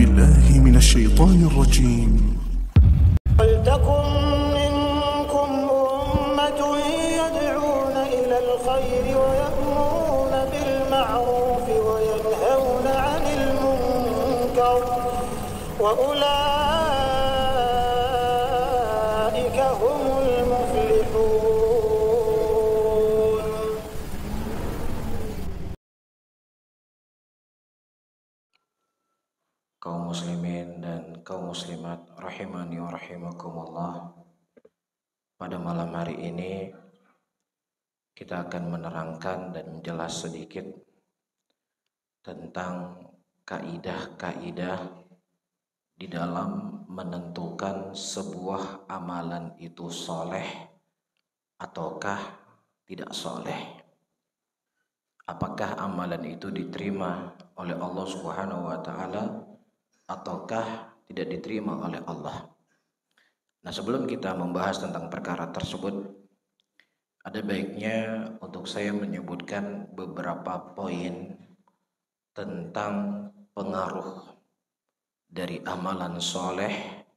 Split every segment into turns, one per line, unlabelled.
بالله من الشيطان الرجيم.
ولتكن منكم أمة يدعون إلى الخير ويأمرون بالمعروف وينهون عن المنكر وأولئك هم المفلحون.
Kaum muslimin dan kaum muslimat rahimani wa rahimakumullah. Pada malam hari ini kita akan menerangkan dan menjelas sedikit tentang kaidah-kaidah di dalam menentukan sebuah amalan itu soleh ataukah tidak soleh. Apakah amalan itu diterima oleh Allah Subhanahu wa taala ataukah tidak diterima oleh Allah. Nah, sebelum kita membahas tentang perkara tersebut, ada baiknya untuk saya menyebutkan beberapa poin tentang pengaruh dari amalan soleh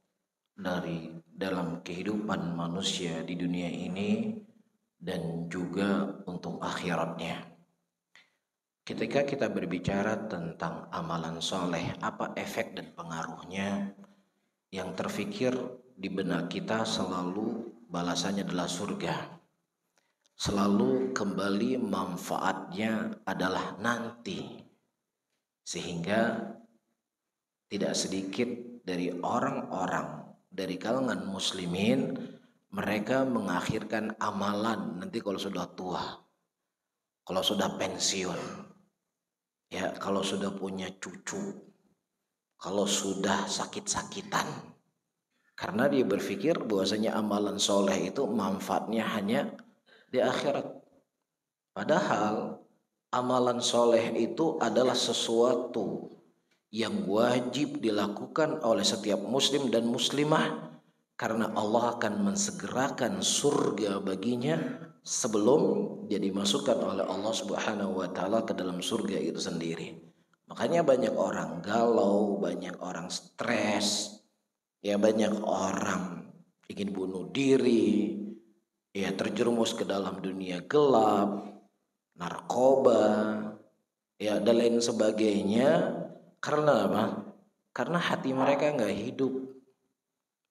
dari dalam kehidupan manusia di dunia ini dan juga untuk akhiratnya. Ketika kita berbicara tentang amalan soleh, apa efek dan pengaruhnya? Yang terfikir di benak kita selalu balasannya adalah surga. Selalu kembali manfaatnya adalah nanti. Sehingga tidak sedikit dari orang-orang dari kalangan muslimin, mereka mengakhirkan amalan nanti kalau sudah tua, kalau sudah pensiun. Ya, kalau sudah punya cucu, kalau sudah sakit-sakitan, karena dia berpikir bahwasanya amalan soleh itu manfaatnya hanya di akhirat. Padahal amalan soleh itu adalah sesuatu yang wajib dilakukan oleh setiap muslim dan muslimah, karena Allah akan mensegerakan surga baginya sebelum dia dimasukkan oleh Allah Subhanahu wa taala ke dalam surga itu sendiri. Makanya banyak orang galau, banyak orang stres, ya banyak orang ingin bunuh diri, ya terjerumus ke dalam dunia gelap, narkoba, ya dan lain sebagainya. Karena apa? Karena hati mereka nggak hidup.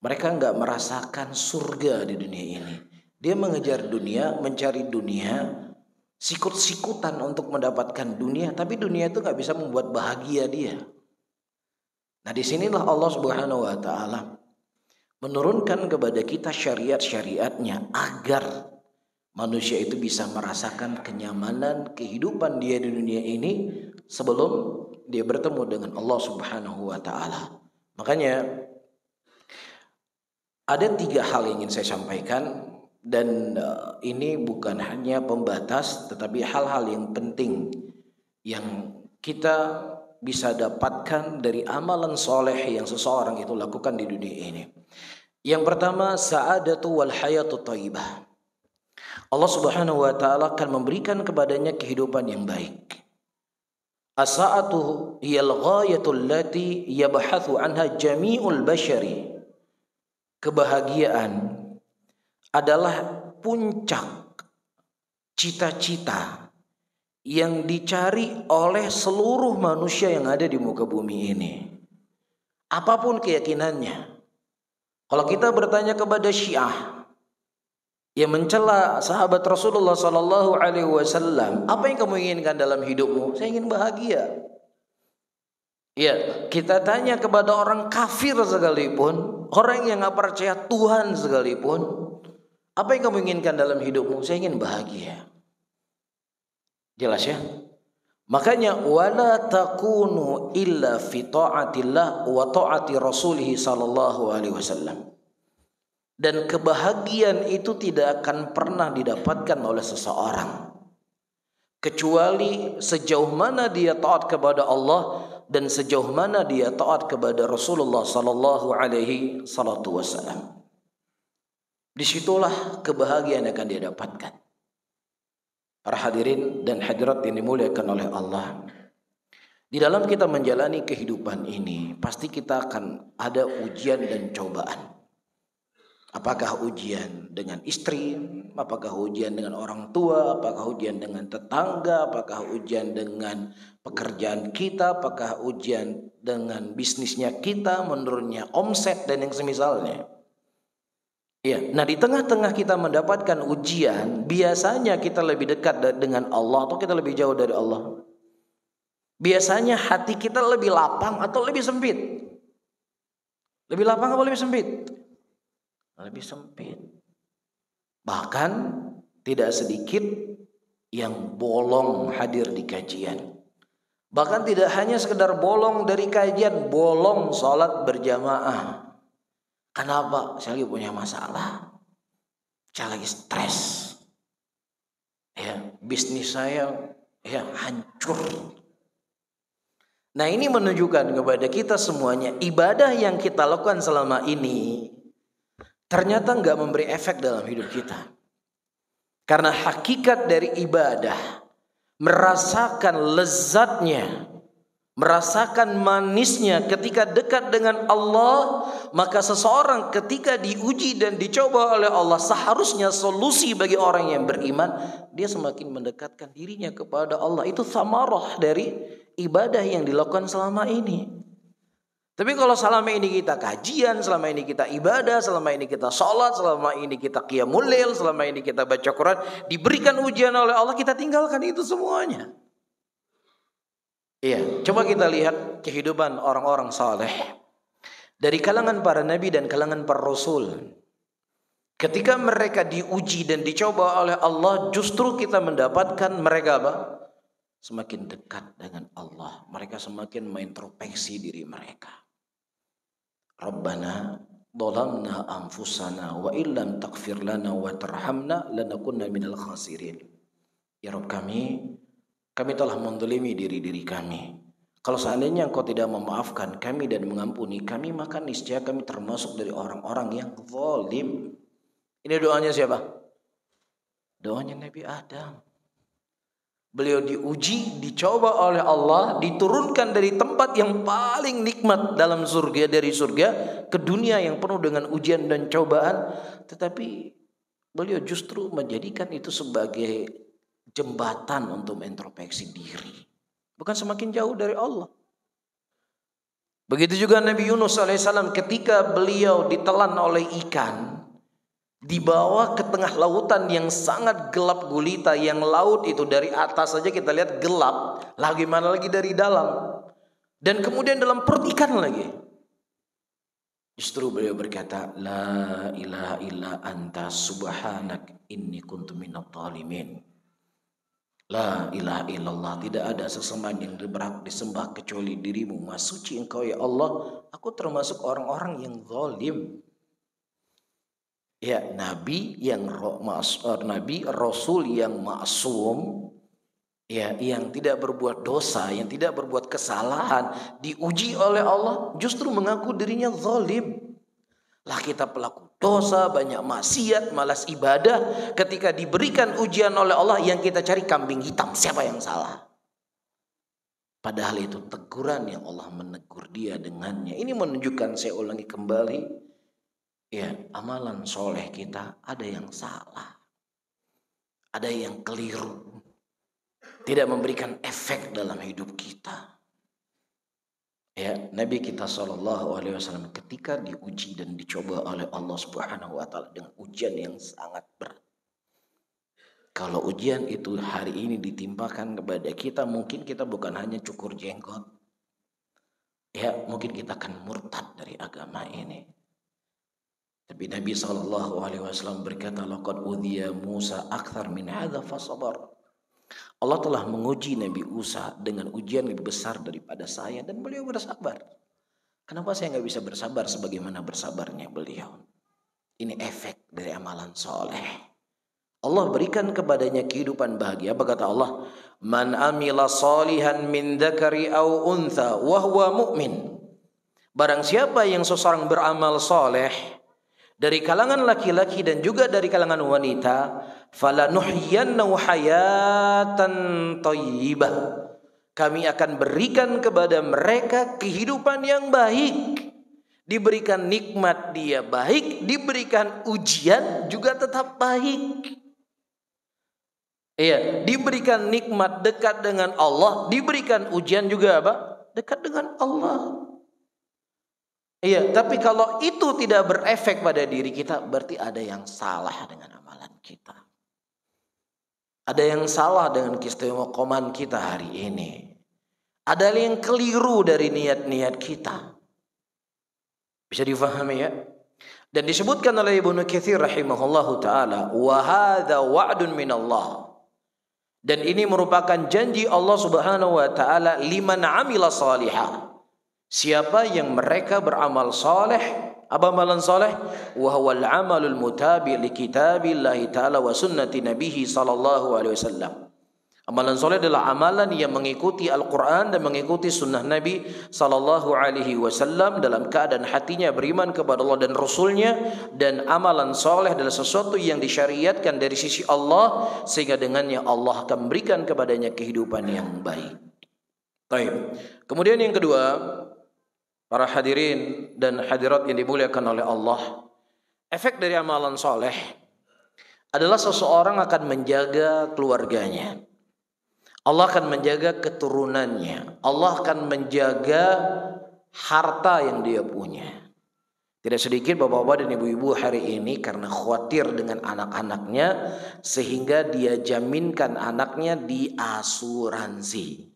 Mereka nggak merasakan surga di dunia ini. Dia mengejar dunia, mencari dunia, sikut-sikutan untuk mendapatkan dunia, tapi dunia itu nggak bisa membuat bahagia dia. Nah, disinilah Allah Subhanahu wa taala menurunkan kepada kita syariat-syariatnya agar manusia itu bisa merasakan kenyamanan kehidupan dia di dunia ini sebelum dia bertemu dengan Allah Subhanahu wa taala. Makanya ada 3 hal yang ingin saya sampaikan. Dan ini bukan hanya pembatas, tetapi hal-hal yang penting yang kita bisa dapatkan dari amalan soleh yang seseorang itu lakukan di dunia ini. Yang pertama, sa'adatu wal hayatu thayyibah. Allah Subhanahu wa taala akan memberikan kepadanya kehidupan yang baik. As-sa'atu hiyal ghayatul lati yabhathu anha jami'ul bashari. Kebahagiaan adalah puncak cita-cita yang dicari oleh seluruh manusia yang ada di muka bumi ini. Apapun keyakinannya. Kalau kita bertanya kepada Syiah yang mencela sahabat Rasulullah sallallahu alaihi wasallam, apa yang kamu inginkan dalam hidupmu? Saya ingin bahagia. Ya, kita tanya kepada orang kafir sekalipun, orang yang enggak percaya Tuhan sekalipun, apa yang kamu inginkan dalam hidupmu? Saya ingin bahagia. Jelas ya? Makanya wala takunu illa fi ta'atillah wa ta'ati rasulih sallallahu alaihi wasallam. Dan kebahagiaan itu tidak akan pernah didapatkan oleh seseorang kecuali sejauh mana dia taat kepada Allah dan sejauh mana dia taat kepada Rasulullah sallallahu alaihi wasallam. Disitulah kebahagiaan yang akan dia dapatkan. Para hadirin dan hadirat yang dimuliakan oleh Allah, Di dalam kita menjalani kehidupan ini, pasti kita akan ada ujian dan cobaan. Apakah ujian dengan istri, apakah ujian dengan orang tua, apakah ujian dengan tetangga, apakah ujian dengan pekerjaan kita, apakah ujian dengan bisnisnya kita, menurunnya omset dan yang semisalnya. Ya, nah di tengah-tengah kita mendapatkan ujian, biasanya kita lebih dekat dengan Allah atau kita lebih jauh dari Allah? Biasanya hati kita lebih lapang atau lebih sempit? Lebih lapang atau lebih sempit? Lebih sempit. Bahkan tidak sedikit yang bolong hadir di kajian. Bahkan tidak hanya sekedar bolong dari kajian, bolong sholat berjamaah. Kenapa? Saya lagi punya masalah. Saya lagi stres. Ya, bisnis saya hancur. Nah, ini menunjukkan kepada kita semuanya, ibadah yang kita lakukan selama ini ternyata nggak memberi efek dalam hidup kita. Karena hakikat dari ibadah, merasakan lezatnya, merasakan manisnya ketika dekat dengan Allah, maka seseorang ketika diuji dan dicoba oleh Allah, seharusnya solusi bagi orang yang beriman, dia semakin mendekatkan dirinya kepada Allah. Itu thamarah dari ibadah yang dilakukan selama ini. Tapi kalau selama ini kita kajian, selama ini kita ibadah, selama ini kita sholat, selama ini kita qiyamul lail, selama ini kita baca Quran, diberikan ujian oleh Allah, kita tinggalkan itu semuanya. Iya, coba kita lihat kehidupan orang-orang saleh dari kalangan para nabi dan kalangan para rasul. Ketika mereka diuji dan dicoba oleh Allah, justru kita mendapatkan mereka apa? Semakin dekat dengan Allah. Mereka semakin mengintrospeksi diri mereka. Rabbana dhalamna anfusana wa illam taghfir lana wa tarhamna lanakunna minal khasirin. Ya Rabb kami telah menzalimi diri-diri kami. Kalau seandainya Engkau tidak memaafkan kami dan mengampuni kami, maka niscaya kami termasuk dari orang-orang yang zalim. Ini doanya siapa? Doanya Nabi Adam. Beliau diuji, dicoba oleh Allah, diturunkan dari tempat yang paling nikmat dalam surga, dari surga ke dunia yang penuh dengan ujian dan cobaan. Tetapi beliau justru menjadikan itu sebagai jembatan untuk introspeksi diri, bukan semakin jauh dari Allah. Begitu juga Nabi Yunus alaihissalam ketika beliau ditelan oleh ikan, dibawa ke tengah lautan yang sangat gelap gulita, yang laut itu dari atas saja kita lihat gelap, lagi mana lagi dari dalam, dan kemudian dalam perut ikan lagi. Justru beliau berkata, la ilaha illa anta subhanak inni kuntu minadh dhalimin. La ilaha illallah, tidak ada sesembahan yang berhak disembah kecuali dirimu. Maha suci Engkau ya Allah, aku termasuk orang-orang yang zalim. Ya, nabi rasul yang maksum, ya, yang tidak berbuat dosa, yang tidak berbuat kesalahan, diuji oleh Allah, justru mengaku dirinya zalim. Lah kita pelaku dosa, banyak maksiat, malas ibadah, ketika diberikan ujian oleh Allah yang kita cari kambing hitam, siapa yang salah? Padahal itu teguran yang Allah menegur dia dengannya. Ini menunjukkan, saya ulangi kembali, ya, amalan soleh kita ada yang salah, ada yang keliru, tidak memberikan efek dalam hidup kita. Ya, Nabi kita SAW ketika diuji dan dicoba oleh Allah Subhanahu Wa Taala dengan ujian yang sangat berat. Kalau ujian itu hari ini ditimpakan kepada kita, mungkin kita bukan hanya cukur jenggot, ya, mungkin kita akan murtad dari agama ini. Tapi Nabi SAW berkata, laqad udhiya Musa akthar min hadza fasabar. Allah telah menguji Nabi Musa dengan ujian lebih besar daripada saya, dan beliau bersabar. Kenapa saya nggak bisa bersabar sebagaimana bersabarnya beliau? Ini efek dari amalan soleh. Allah berikan kepadanya kehidupan bahagia. Apa kata Allah? Man amila salihan min dzakari aw untha wa huwa mu'min. Barang siapa yang seseorang beramal soleh dari kalangan laki-laki dan juga dari kalangan wanita, falanuhyiyannahu hayatan thayyibah. kami akan berikan kepada mereka kehidupan yang baik. Diberikan nikmat dia baik, diberikan ujian juga tetap baik. Iya, diberikan nikmat dekat dengan Allah, diberikan ujian juga apa? Dekat dengan Allah. Iya, tapi kalau itu tidak berefek pada diri kita, berarti ada yang salah dengan amalan kita. Ada yang salah dengan keistiqomahan kita hari ini. Ada yang keliru dari niat-niat kita. Bisa difahami ya? Dan disebutkan oleh Ibnu Katsir rahimahullahu taala, wa hadza wa'dun minallah. Dan ini merupakan janji Allah Subhanahu wa taala liman amila salihah. Siapa yang mereka beramal saleh, apa amalan saleh? Wa huwal amalul mutabi li kitabillahi taala wa sunnati nabihi sallallahu alaihi wasallam. Amalan soleh adalah amalan yang mengikuti Al-Quran dan mengikuti sunnah Nabi Sallallahu Alaihi Wasallam dalam keadaan hatinya beriman kepada Allah dan Rasulnya. Dan amalan soleh adalah sesuatu yang disyariatkan dari sisi Allah, sehingga dengannya Allah akan memberikan kepadanya kehidupan yang baik. Baik. Kemudian yang kedua, para hadirin dan hadirat yang dimuliakan oleh Allah, efek dari amalan soleh adalah seseorang akan menjaga keluarganya. Allah akan menjaga keturunannya. Allah akan menjaga harta yang dia punya. Tidak sedikit bapak-bapak dan ibu-ibu hari ini karena khawatir dengan anak-anaknya, sehingga dia jaminkan anaknya di asuransi.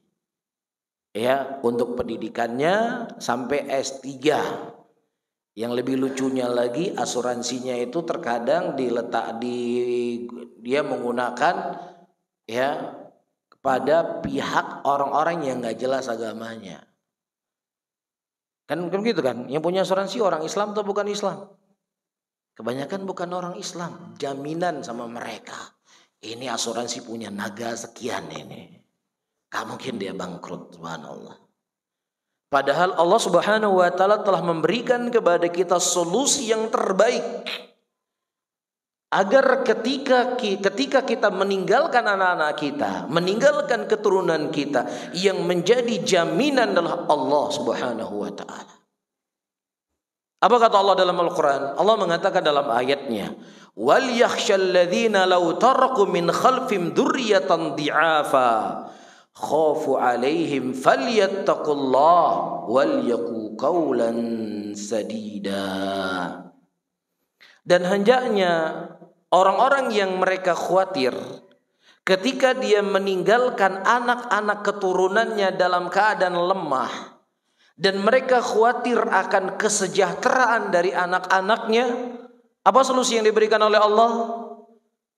Ya, untuk pendidikannya sampai S3. Yang lebih lucunya lagi, asuransinya itu terkadang dia menggunakan ya pada pihak orang-orang yang nggak jelas agamanya. Kan gitu kan? Yang punya asuransi orang Islam atau bukan Islam? Kebanyakan bukan orang Islam. Jaminan sama mereka. Ini asuransi punya naga sekian ini. Gak mungkin dia bangkrut, subhanallah. Padahal Allah Subhanahu wa taala telah memberikan kepada kita solusi yang terbaik. Agar ketika kita meninggalkan anak-anak kita, meninggalkan keturunan kita, yang menjadi jaminan adalah Allah Subhanahu wa taala. Apa kata Allah dalam Al-Quran? Allah mengatakan dalam ayatnya, wal yakhshal ladzina law taraku min khalfim dzurriyyatan dhi'afa khafu 'alaihim falyattaqullah wal yaqulu qawlan sadida. Dan hendaknya orang-orang yang mereka khawatir ketika dia meninggalkan anak-anak keturunannya dalam keadaan lemah, dan mereka khawatir akan kesejahteraan dari anak-anaknya, apa solusi yang diberikan oleh Allah?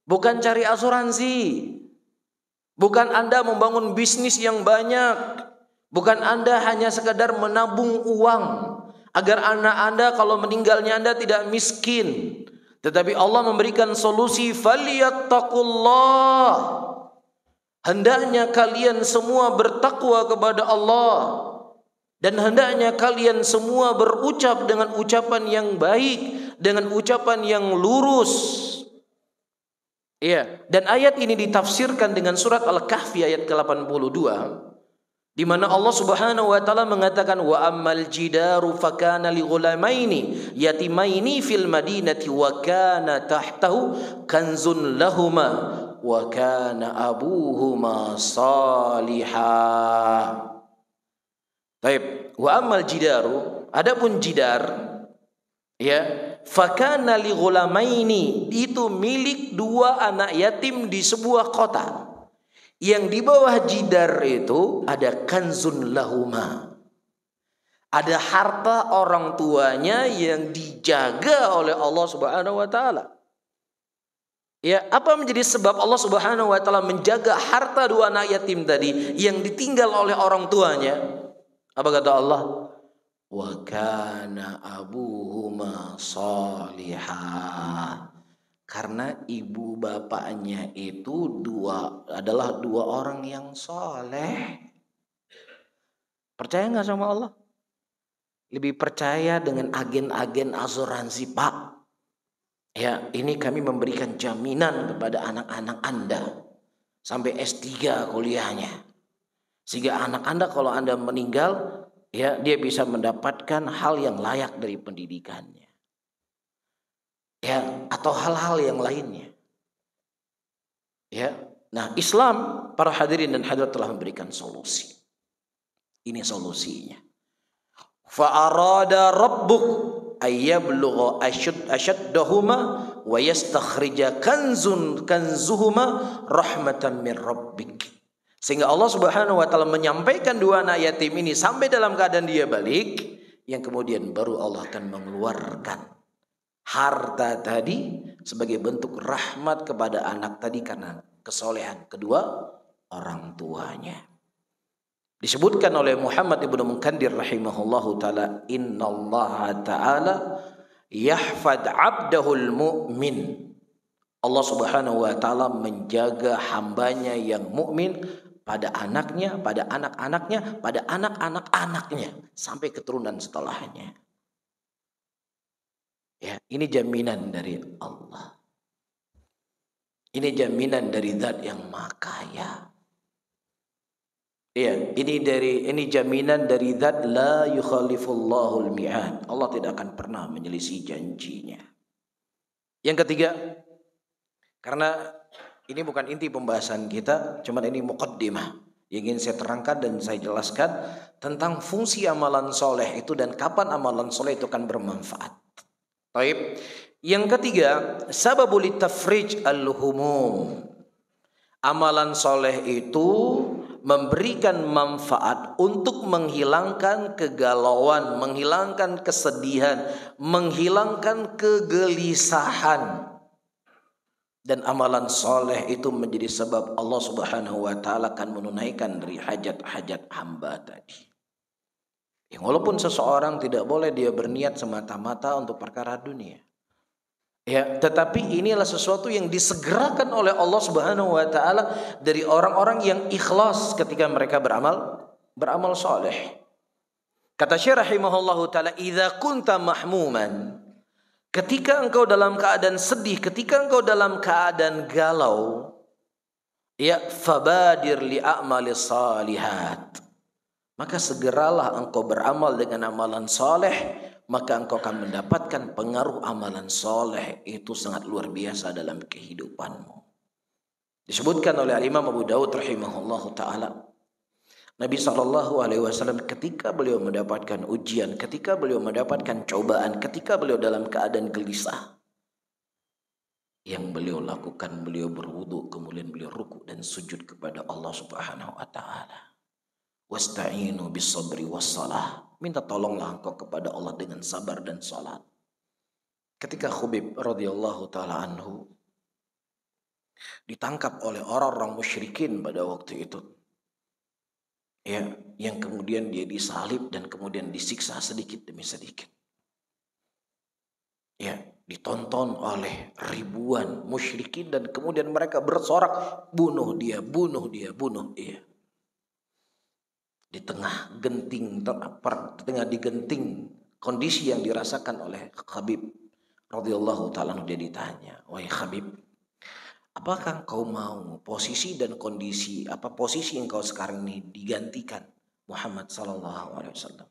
Bukan cari asuransi, bukan Anda membangun bisnis yang banyak, bukan Anda hanya sekadar menabung uang agar anak Anda kalau meninggalnya Anda tidak miskin. Tetapi Allah memberikan solusi, falyattaqullah. Hendaknya kalian semua bertakwa kepada Allah, dan hendaknya kalian semua berucap dengan ucapan yang baik, dengan ucapan yang lurus. Iya, dan ayat ini ditafsirkan dengan surat Al-Kahfi ayat ke-82. Di mana Allah Subhanahu wa taala mengatakan, wa ammal jidaru fakana li ghulamaini yatimaini fil madinati wa kana tahtahu kanzun lahuma wa kana abuhuma salihah. Baik, wa ammal jidaru, adapun jidar ya, fakana li ghulamaini, itu milik dua anak yatim di sebuah kota. Yang di bawah jidar itu ada kanzun lahuma, ada harta orang tuanya yang dijaga oleh Allah Subhanahu wa taala. Ya, apa menjadi sebab Allah Subhanahu wa taala menjaga harta dua anak yatim tadi yang ditinggal oleh orang tuanya? Apa kata Allah? Wa kana abuhuma salihah. Karena ibu bapaknya itu adalah dua orang yang soleh. Percaya nggak sama Allah? Lebih percaya dengan agen-agen asuransi, Pak. Ya, ini kami memberikan jaminan kepada anak-anak Anda sampai S3 kuliahnya. Sehingga anak Anda kalau Anda meninggal, ya dia bisa mendapatkan hal yang layak dari pendidikannya. Ya, atau hal-hal yang lainnya. Ya. Nah, Islam, para hadirin dan hadirat, telah memberikan solusi. Ini solusinya. Fa'arada rabbuk ayyablugha ashaddahuma wa yastakhrija kanzuhuma rahmatan min rabbik. Sehingga Allah Subhanahu wa taala menyampaikan dua anak yatim ini sampai dalam keadaan dia balik, yang kemudian baru Allah akan mengeluarkan harta tadi sebagai bentuk rahmat kepada anak tadi karena kesolehan kedua orang tuanya. Disebutkan oleh Muhammad ibnu Munkadir rahimahullahu taala, innallaha taala yahfad 'abdahul mu'min. Allah Subhanahu wa taala menjaga hambanya yang mukmin pada anaknya, pada anak-anaknya, pada anak-anak-anaknya sampai keturunan setelahnya. Ya, ini jaminan dari Allah. Ini jaminan dari Zat yang Maha Kaya. Ya, ini jaminan dari Zat la yukhalifullahu al-mi'ad. Allah tidak akan pernah menyelisih janjinya. Yang ketiga, karena ini bukan inti pembahasan kita, cuman ini muqaddimah yang ingin saya terangkan dan saya jelaskan tentang fungsi amalan soleh itu dan kapan amalan soleh itu akan bermanfaat. Baik. Yang ketiga, sababul tafrij al-humum. Amalan soleh itu memberikan manfaat untuk menghilangkan kegalauan, menghilangkan kesedihan, menghilangkan kegelisahan. Dan amalan soleh itu menjadi sebab Allah Subhanahu wa taala akan menunaikan dari hajat-hajat hamba tadi. Yang walaupun seseorang tidak boleh dia berniat semata-mata untuk perkara dunia. Ya, tetapi inilah sesuatu yang disegerakan oleh Allah Subhanahu wa taala dari orang-orang yang ikhlas ketika mereka beramal soleh. Kata Syekh rahimahullahu taala, "Idza kunta mahmuman." Ketika engkau dalam keadaan sedih, ketika engkau dalam keadaan galau, ya fabadir li a'mali salihat. Maka segeralah engkau beramal dengan amalan soleh, maka engkau akan mendapatkan pengaruh amalan soleh itu sangat luar biasa dalam kehidupanmu. Disebutkan oleh Imam Abu Daud rahimahullahu taala, Nabi SAW ketika beliau mendapatkan ujian, ketika beliau mendapatkan cobaan, ketika beliau dalam keadaan gelisah, yang beliau lakukan, beliau berwudu, kemudian beliau ruku dan sujud kepada Allah Subhanahu wa taala. Wasta'inu bis-sabri was-salah. Minta tolonglah engkau kepada Allah dengan sabar dan salat. Ketika Khubib radhiyallahu taala anhu ditangkap oleh orang-orang musyrikin pada waktu itu, ya, yang kemudian dia disalib dan kemudian disiksa sedikit demi sedikit. Ya, ditonton oleh ribuan musyrikin dan kemudian mereka bersorak, bunuh dia, bunuh dia, bunuh dia. Di tengah digenting kondisi yang dirasakan oleh Khabib radhiyallahu taala, dia ditanya, "Wahai Khabib, apakah engkau mau posisi dan kondisi posisi engkau sekarang ini digantikan Muhammad sallallahu alaihi wasallam?"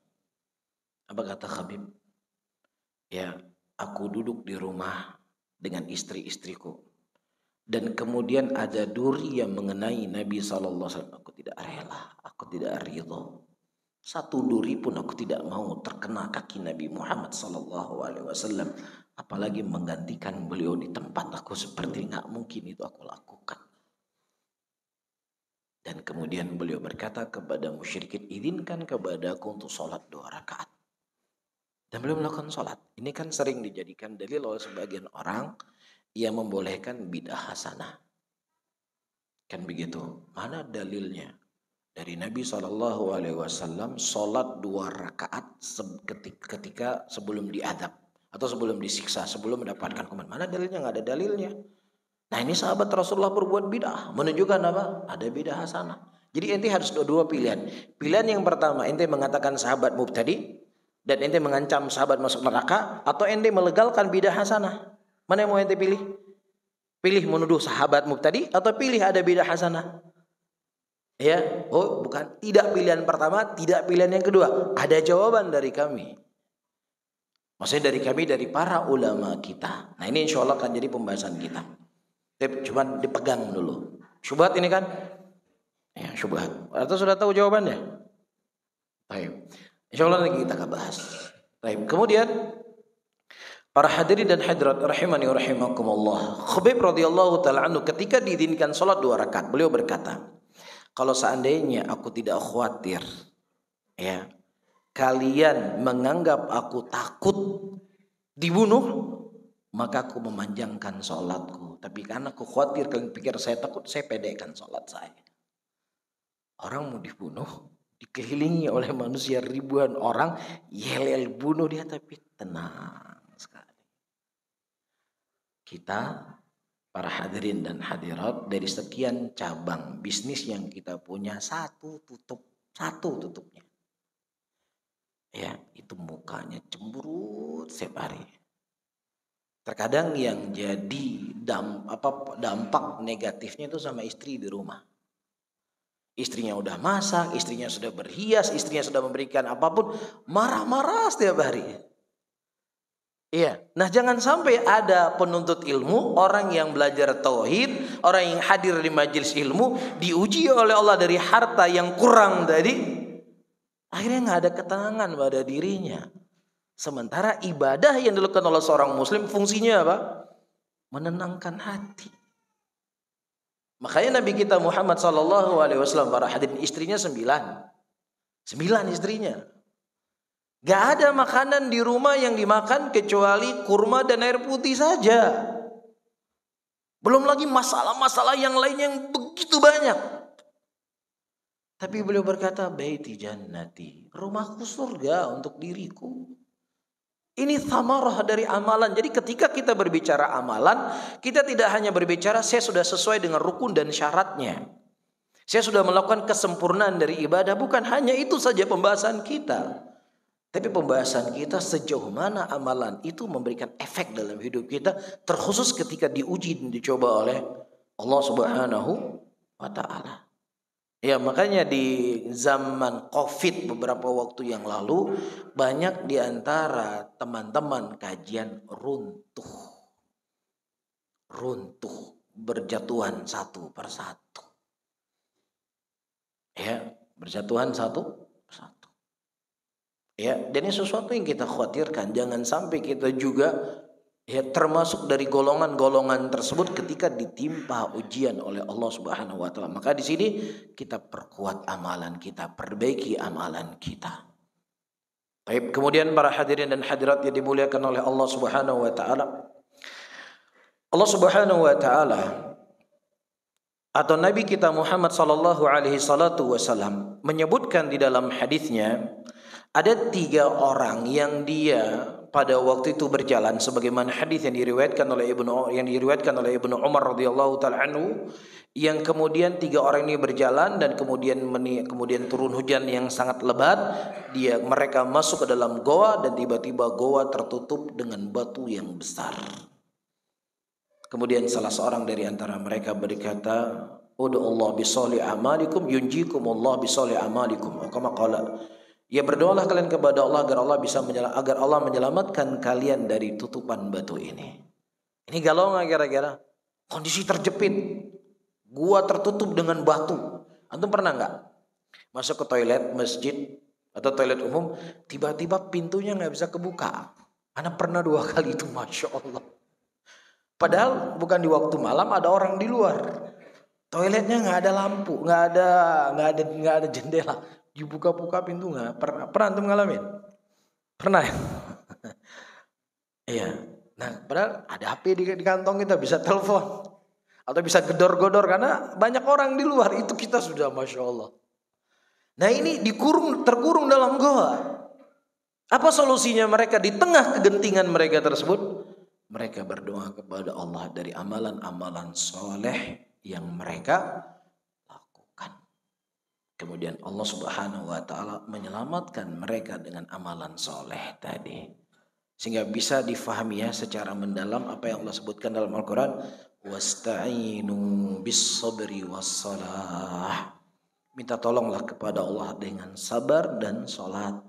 Apa kata Khabib? "Ya, aku duduk di rumah dengan istri-istriku dan kemudian ada duri yang mengenai Nabi sallallahu alaihi wasallam. Aku tidak rela, aku tidak ridho. Satu duri pun aku tidak mau terkena kaki Nabi Muhammad sallallahu alaihi wasallam, apalagi menggantikan beliau di tempat aku seperti nggak mungkin itu aku lakukan." Dan kemudian beliau berkata kepada musyrikin, "Izinkan kepadaku untuk sholat 2 rakaat." Dan beliau melakukan sholat. Ini kan sering dijadikan dalil oleh sebagian orang yang membolehkan bidah hasanah. Kan begitu? Mana dalilnya? Dari Nabi SAW sholat 2 rakaat ketika sebelum diadab atau sebelum disiksa, sebelum mendapatkan hukuman. Mana dalilnya? Nggak ada dalilnya. Nah, ini sahabat Rasulullah berbuat bidah, menunjukkan apa? Ada bidah hasanah. Jadi ente harus dua pilihan. Pilihan yang pertama, ente mengatakan sahabat mubtadi dan ente mengancam sahabat masuk neraka, atau ente melegalkan bidah hasanah. Mana yang mau ente pilih? Pilih menuduh sahabat mubtadi atau pilih ada bidah hasanah? Ya, oh bukan, tidak pilihan pertama, tidak pilihan yang kedua. Ada jawaban dari kami. Maksudnya dari kami, dari para ulama kita. Nah ini insya Allah akan jadi pembahasan kita. Cuma dipegang dulu. Syubhat ini kan? Ya syubhat. Atau sudah tahu jawabannya? Baik. Insya Allah nanti kita akan bahas. Baik. Kemudian para hadirin dan hadirat rahimani wa rahimakumullah. Khubayb radhiyallahu taala anhu ketika diizinkan salat 2 rakaat, beliau berkata, kalau seandainya aku tidak khawatir, ya, kalian menganggap aku takut dibunuh, maka aku memanjangkan sholatku. Tapi karena aku khawatir kalian pikir saya takut, saya pendekkan sholat saya. Orang mau dibunuh, dikelilingi oleh manusia ribuan orang, yel-yel bunuh dia, tapi tenang sekali. Kita para hadirin dan hadirat, dari sekian cabang bisnis yang kita punya, satu tutupnya. Ya, itu mukanya cemberut setiap hari. Terkadang yang jadi dampak negatifnya itu sama istri di rumah. Istrinya udah masak, istrinya sudah berhias, istrinya sudah memberikan apapun, marah-marah setiap hari. Iya. Nah, jangan sampai ada penuntut ilmu, orang yang belajar tauhid, orang yang hadir di majelis ilmu, diuji oleh Allah dari harta yang kurang tadi, akhirnya nggak ada ketenangan pada dirinya. Sementara ibadah yang dilakukan oleh seorang muslim fungsinya apa? Menenangkan hati. Makanya Nabi kita Muhammad SAW, para hadirin, istrinya 9 istrinya. Gak ada makanan di rumah yang dimakan kecuali kurma dan air putih saja. Belum lagi masalah-masalah yang lain yang begitu banyak. Tapi beliau berkata, baiti jannati, rumahku surga untuk diriku. Ini thamarah dari amalan. Jadi ketika kita berbicara amalan, kita tidak hanya berbicara saya sudah sesuai dengan rukun dan syaratnya, saya sudah melakukan kesempurnaan dari ibadah. Bukan hanya itu saja pembahasan kita, tapi pembahasan kita sejauh mana amalan itu memberikan efek dalam hidup kita, terkhusus ketika diuji dan dicoba oleh Allah Subhanahu wa ta'ala. Ya, makanya di zaman Covid beberapa waktu yang lalu, banyak di antara teman-teman kajian runtuh, berjatuhan satu persatu. Ya, berjatuhan satu persatu. Ya, dan ini sesuatu yang kita khawatirkan. Jangan sampai kita juga termasuk dari golongan-golongan tersebut ketika ditimpa ujian oleh Allah Subhanahu wa taala. Maka di sini kita perkuat amalan kita, perbaiki amalan kita. Baik, kemudian para hadirin dan hadirat yang dimuliakan oleh Allah Subhanahu wa taala. Allah Subhanahu wa taala atau Nabi kita Muhammad sallallahu alaihi wasallam menyebutkan di dalam hadisnya, ada 3 orang yang dia pada waktu itu berjalan, sebagaimana hadis yang diriwayatkan oleh Ibnu Umar radhiyallahu taala anhu, yang kemudian 3 orang ini berjalan dan kemudian turun hujan yang sangat lebat. Mereka masuk ke dalam goa dan tiba-tiba goa tertutup dengan batu yang besar. Kemudian salah seorang dari antara mereka berkata, "Ud'u Allah bi sholih amalikum yunjikumullah bi sholih amalikum." Kama qala, ya berdoalah kalian kepada Allah agar Allah menyelamatkan kalian dari tutupan batu ini. Ini galau nggak kira-kira? Kondisi terjepit, gua tertutup dengan batu. Antum pernah nggak masuk ke toilet masjid atau toilet umum, tiba-tiba pintunya nggak bisa kebuka? Ana pernah 2 kali itu, masya Allah. Padahal bukan di waktu malam, ada orang di luar. Toiletnya nggak ada lampu, nggak ada jendela. Dibuka-buka pintu nggak? Pernah antum ngalamin? Pernah ya? Iya. Nah, padahal ada HP di kantong kita, bisa telepon atau bisa gedor-gedor karena banyak orang di luar. Itu kita sudah masya Allah. Nah ini terkurung dalam goa. Apa solusinya mereka di tengah kegentingan mereka tersebut? Mereka berdoa kepada Allah dari amalan-amalan soleh yang mereka lakukan. Kemudian Allah Subhanahu wa ta'ala menyelamatkan mereka dengan amalan soleh tadi. Sehingga bisa difahami ya secara mendalam apa yang Allah sebutkan dalam Al-Quran. Wasta'inu bis sabri was salah. minta tolonglah kepada Allah dengan sabar dan sholat.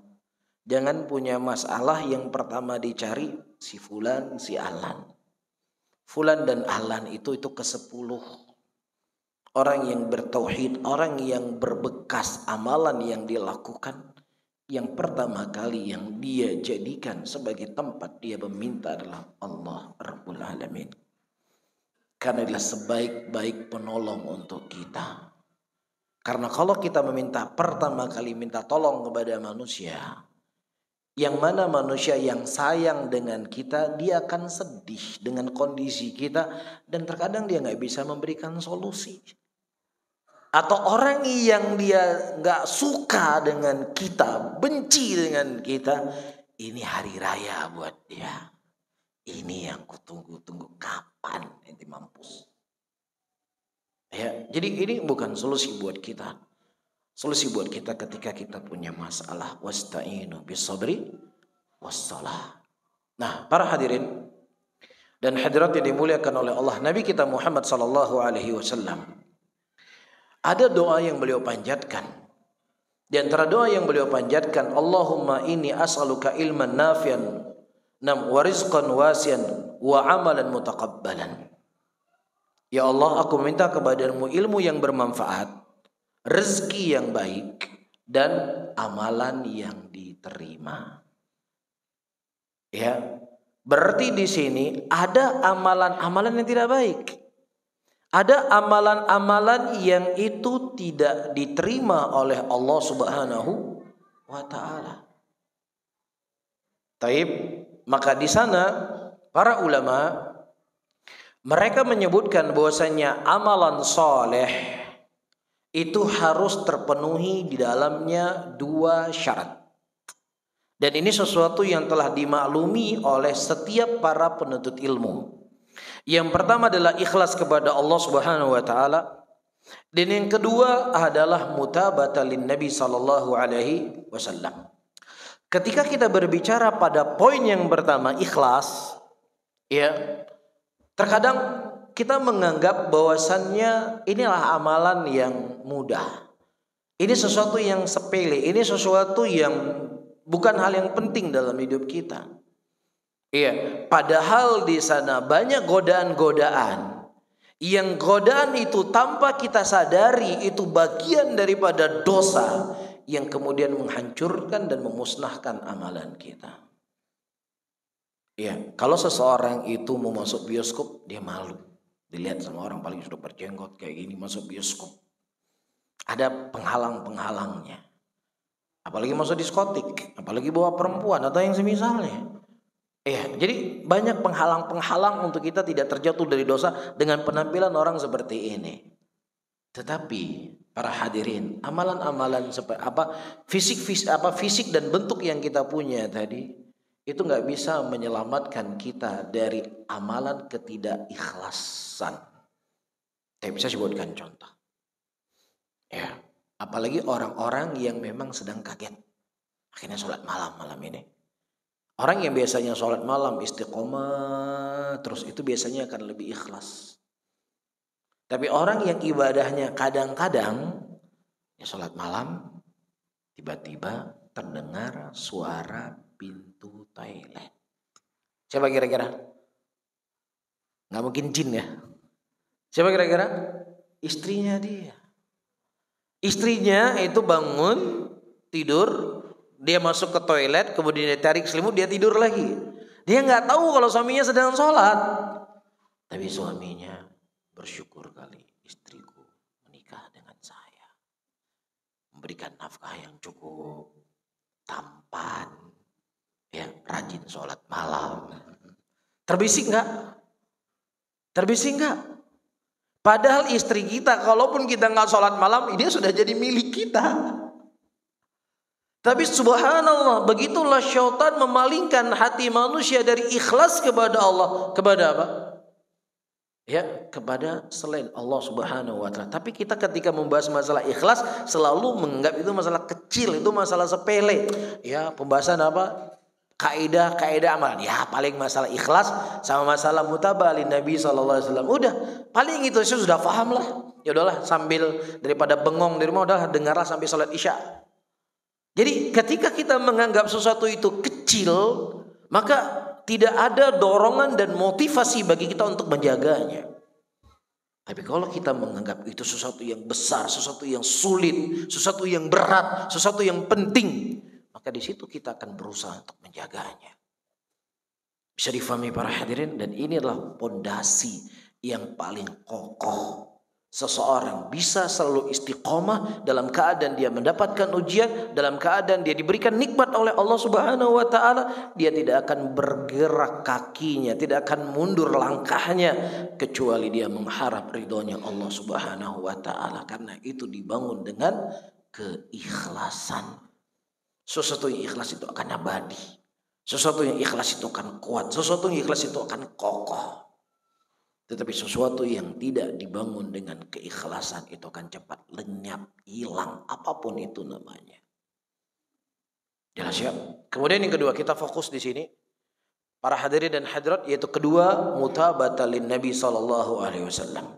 Jangan punya masalah yang pertama dicari si fulan, si alan. Fulan dan alan itu ke-10. Orang yang bertauhid, orang yang berbekas amalan yang dilakukan, yang pertama kali yang dia jadikan sebagai tempat dia meminta adalah Allah Rabbul Alamin. Karena adalah sebaik-baik penolong untuk kita. Karena kalau kita meminta pertama kali minta tolong kepada manusia, yang mana manusia yang sayang dengan kita, dia akan sedih dengan kondisi kita dan terkadang dia nggak bisa memberikan solusi. Atau orang yang dia nggak suka dengan kita, benci dengan kita, ini hari raya buat dia. Ini yang kutunggu-tunggu, kapan nanti mampus. Ya, jadi ini bukan solusi buat kita. Solusi buat kita ketika kita punya masalah. Wasta'inu bisabri wassalah. Nah, para hadirin dan hadirat yang dimuliakan oleh Allah, Nabi kita Muhammad sallallahu alaihi wasallam, ada doa yang beliau panjatkan. Di antara doa yang beliau panjatkan, Allahumma inni as'aluka ilman nafian wa rizqan wasian wa amalan mutaqabbalan. Ya Allah, aku minta kepadamu ilmu yang bermanfaat, rezeki yang baik, dan amalan yang diterima. Ya, berarti di sini ada amalan-amalan yang tidak baik. Ada amalan-amalan yang itu tidak diterima oleh Allah Subhanahu wa taala. Taib, maka di sana para ulama mereka menyebutkan bahwasanya amalan soleh itu harus terpenuhi di dalamnya 2 syarat. Dan ini sesuatu yang telah dimaklumi oleh setiap para penuntut ilmu. Yang pertama adalah ikhlas kepada Allah Subhanahu wa taala, dan yang kedua adalah mutaba'atan lin Nabi sallallahu alaihi wasallam. Ketika kita berbicara pada poin yang pertama, ikhlas, ya, terkadang kita menganggap bahwasannya inilah amalan yang mudah. Ini sesuatu yang sepele, ini sesuatu yang bukan hal yang penting dalam hidup kita. Iya, padahal di sana banyak godaan-godaan. Yang godaan itu tanpa kita sadari itu bagian daripada dosa yang kemudian menghancurkan dan memusnahkan amalan kita. Iya, kalau seseorang itu mau masuk bioskop, dia malu. Dilihat sama orang paling sudah berjenggot kayak gini masuk bioskop. Ada penghalang-penghalangnya. Apalagi masuk diskotik, apalagi bawa perempuan atau yang semisalnya. Jadi banyak penghalang-penghalang untuk kita tidak terjatuh dari dosa dengan penampilan orang seperti ini. Tetapi para hadirin, amalan-amalan seperti fisik dan bentuk yang kita punya tadi itu nggak bisa menyelamatkan kita dari amalan ketidakikhlasan. Saya bisa sebutkan contoh. Ya, apalagi orang-orang yang memang sedang kaget akhirnya sholat malam ini. Orang yang biasanya sholat malam istiqomah terus itu biasanya akan lebih ikhlas. Tapi orang yang ibadahnya kadang-kadang ya sholat malam tiba-tiba terdengar suara pintu toilet. Siapa kira-kira? Nggak mungkin jin ya. Siapa kira-kira? Istrinya dia. Istrinya itu bangun tidur. Dia masuk ke toilet, kemudian dia tarik selimut, dia tidur lagi. Dia nggak tahu kalau suaminya sedang sholat. Tapi suaminya bersyukur kali istriku menikah dengan saya. Memberikan nafkah yang cukup, tampan, ya, rajin sholat malam. Terbisik nggak? Terbisik nggak? Padahal istri kita, kalaupun kita nggak sholat malam, dia sudah jadi milik kita. Tapi subhanallah, begitulah syaitan memalingkan hati manusia dari ikhlas kepada Allah. Kepada apa? Ya, kepada selain Allah Subhanahu wa taala. Tapi kita ketika membahas masalah ikhlas selalu menganggap itu masalah kecil, itu masalah sepele. Ya, pembahasan apa? kaidah amalan. Ya paling masalah ikhlas sama masalah mutaba'ah lin Nabi sallallahu alaihi wasallam. Udah, paling itu saya sudah paham lah. Ya udahlah, sambil daripada bengong di rumah udahlah dengarlah sampai salat Isya. Jadi ketika kita menganggap sesuatu itu kecil, maka tidak ada dorongan dan motivasi bagi kita untuk menjaganya. Tapi kalau kita menganggap itu sesuatu yang besar, sesuatu yang sulit, sesuatu yang berat, sesuatu yang penting, maka di situ kita akan berusaha untuk menjaganya. Bisa difahami para hadirin, dan ini adalah pondasi yang paling kokoh. Seseorang bisa selalu istiqomah dalam keadaan dia mendapatkan ujian, dalam keadaan dia diberikan nikmat oleh Allah Subhanahu wa taala, dia tidak akan bergerak kakinya, tidak akan mundur langkahnya kecuali dia mengharap ridhonya Allah Subhanahu wa taala, karena itu dibangun dengan keikhlasan. Sesuatu yang ikhlas itu akan abadi. Sesuatu yang ikhlas itu akan kuat. Sesuatu yang ikhlas itu akan kokoh. Tetapi sesuatu yang tidak dibangun dengan keikhlasan itu akan cepat lenyap, hilang, apapun itu namanya. Jelas ya? Kemudian yang kedua, kita fokus di sini para hadirin dan hadirat, yaitu kedua, mutaba'ah lin Nabi sallallahu alaihi wasallam.